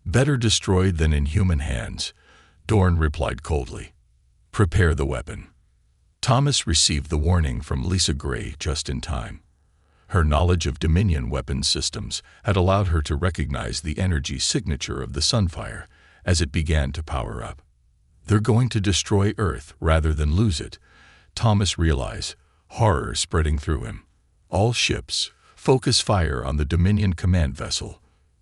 Better destroyed than in human hands, Dorn replied coldly. Prepare the weapon. Thomas received the warning from Lisa Gray just in time. Her knowledge of Dominion weapons systems had allowed her to recognize the energy signature of the Sunfire as it began to power up. They're going to destroy Earth rather than lose it, Thomas realized, horror spreading through him. All ships, focus fire on the Dominion command vessel.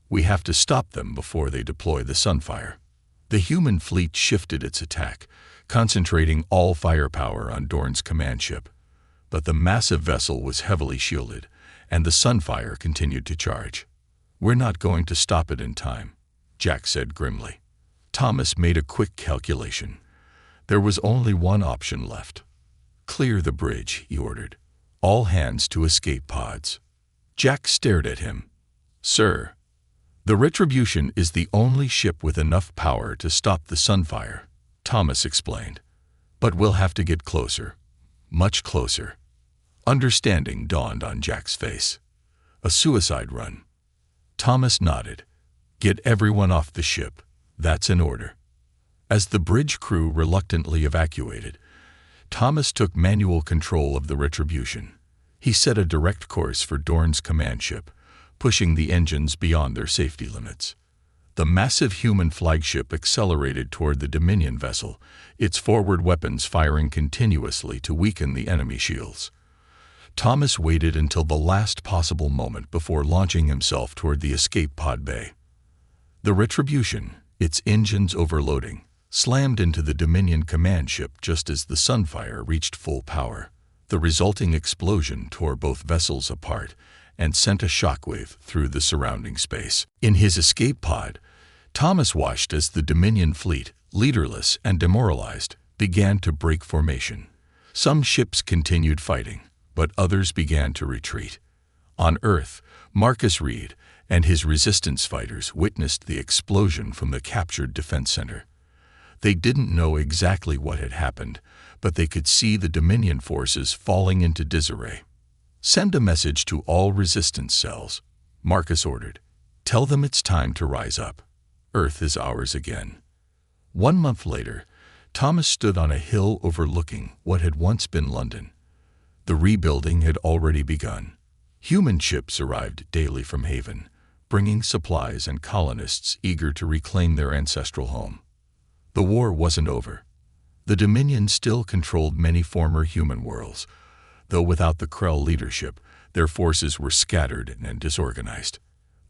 We have to stop them before they deploy the Sunfire. The human fleet shifted its attack, concentrating all firepower on Dorn's command ship. But the massive vessel was heavily shielded, and the Sunfire continued to charge. We're not going to stop it in time, Jack said grimly. Thomas made a quick calculation. There was only one option left. Clear the bridge, he ordered. All hands to escape pods. Jack stared at him. Sir, the Retribution is the only ship with enough power to stop the Sunfire, Thomas explained. But we'll have to get closer. Much closer. Understanding dawned on Jack's face. A suicide run. Thomas nodded. Get everyone off the ship. That's an order. As the bridge crew reluctantly evacuated, Thomas took manual control of the Retribution. He set a direct course for Dorn's command ship, pushing the engines beyond their safety limits. The massive human flagship accelerated toward the Dominion vessel, its forward weapons firing continuously to weaken the enemy shields. Thomas waited until the last possible moment before launching himself toward the escape pod bay. The Retribution, its engines overloading, slammed into the Dominion command ship just as the Sunfire reached full power. The resulting explosion tore both vessels apart and sent a shockwave through the surrounding space. In his escape pod, Thomas watched as the Dominion fleet, leaderless and demoralized, began to break formation. Some ships continued fighting, but others began to retreat. On Earth, Marcus Reed and his resistance fighters witnessed the explosion from the captured defense center. They didn't know exactly what had happened, but they could see the Dominion forces falling into disarray. "Send a message to all resistance cells," Marcus ordered. "Tell them it's time to rise up. Earth is ours again." 1 month later, Thomas stood on a hill overlooking what had once been London. The rebuilding had already begun. Human ships arrived daily from Haven, bringing supplies and colonists eager to reclaim their ancestral home. The war wasn't over. The Dominion still controlled many former human worlds, though without the Krell leadership, their forces were scattered and disorganized.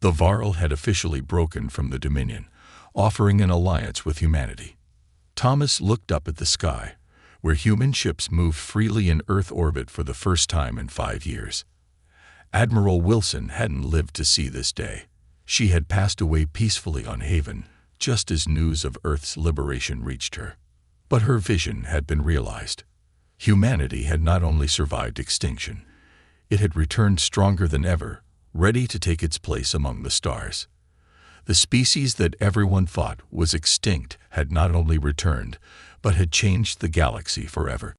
The Varl had officially broken from the Dominion, offering an alliance with humanity. Thomas looked up at the sky, where human ships moved freely in Earth orbit for the first time in 5 years. Admiral Wilson hadn't lived to see this day. She had passed away peacefully on Haven, just as news of Earth's liberation reached her. But her vision had been realized. Humanity had not only survived extinction, it had returned stronger than ever, ready to take its place among the stars. The species that everyone thought was extinct had not only returned, but had changed the galaxy forever.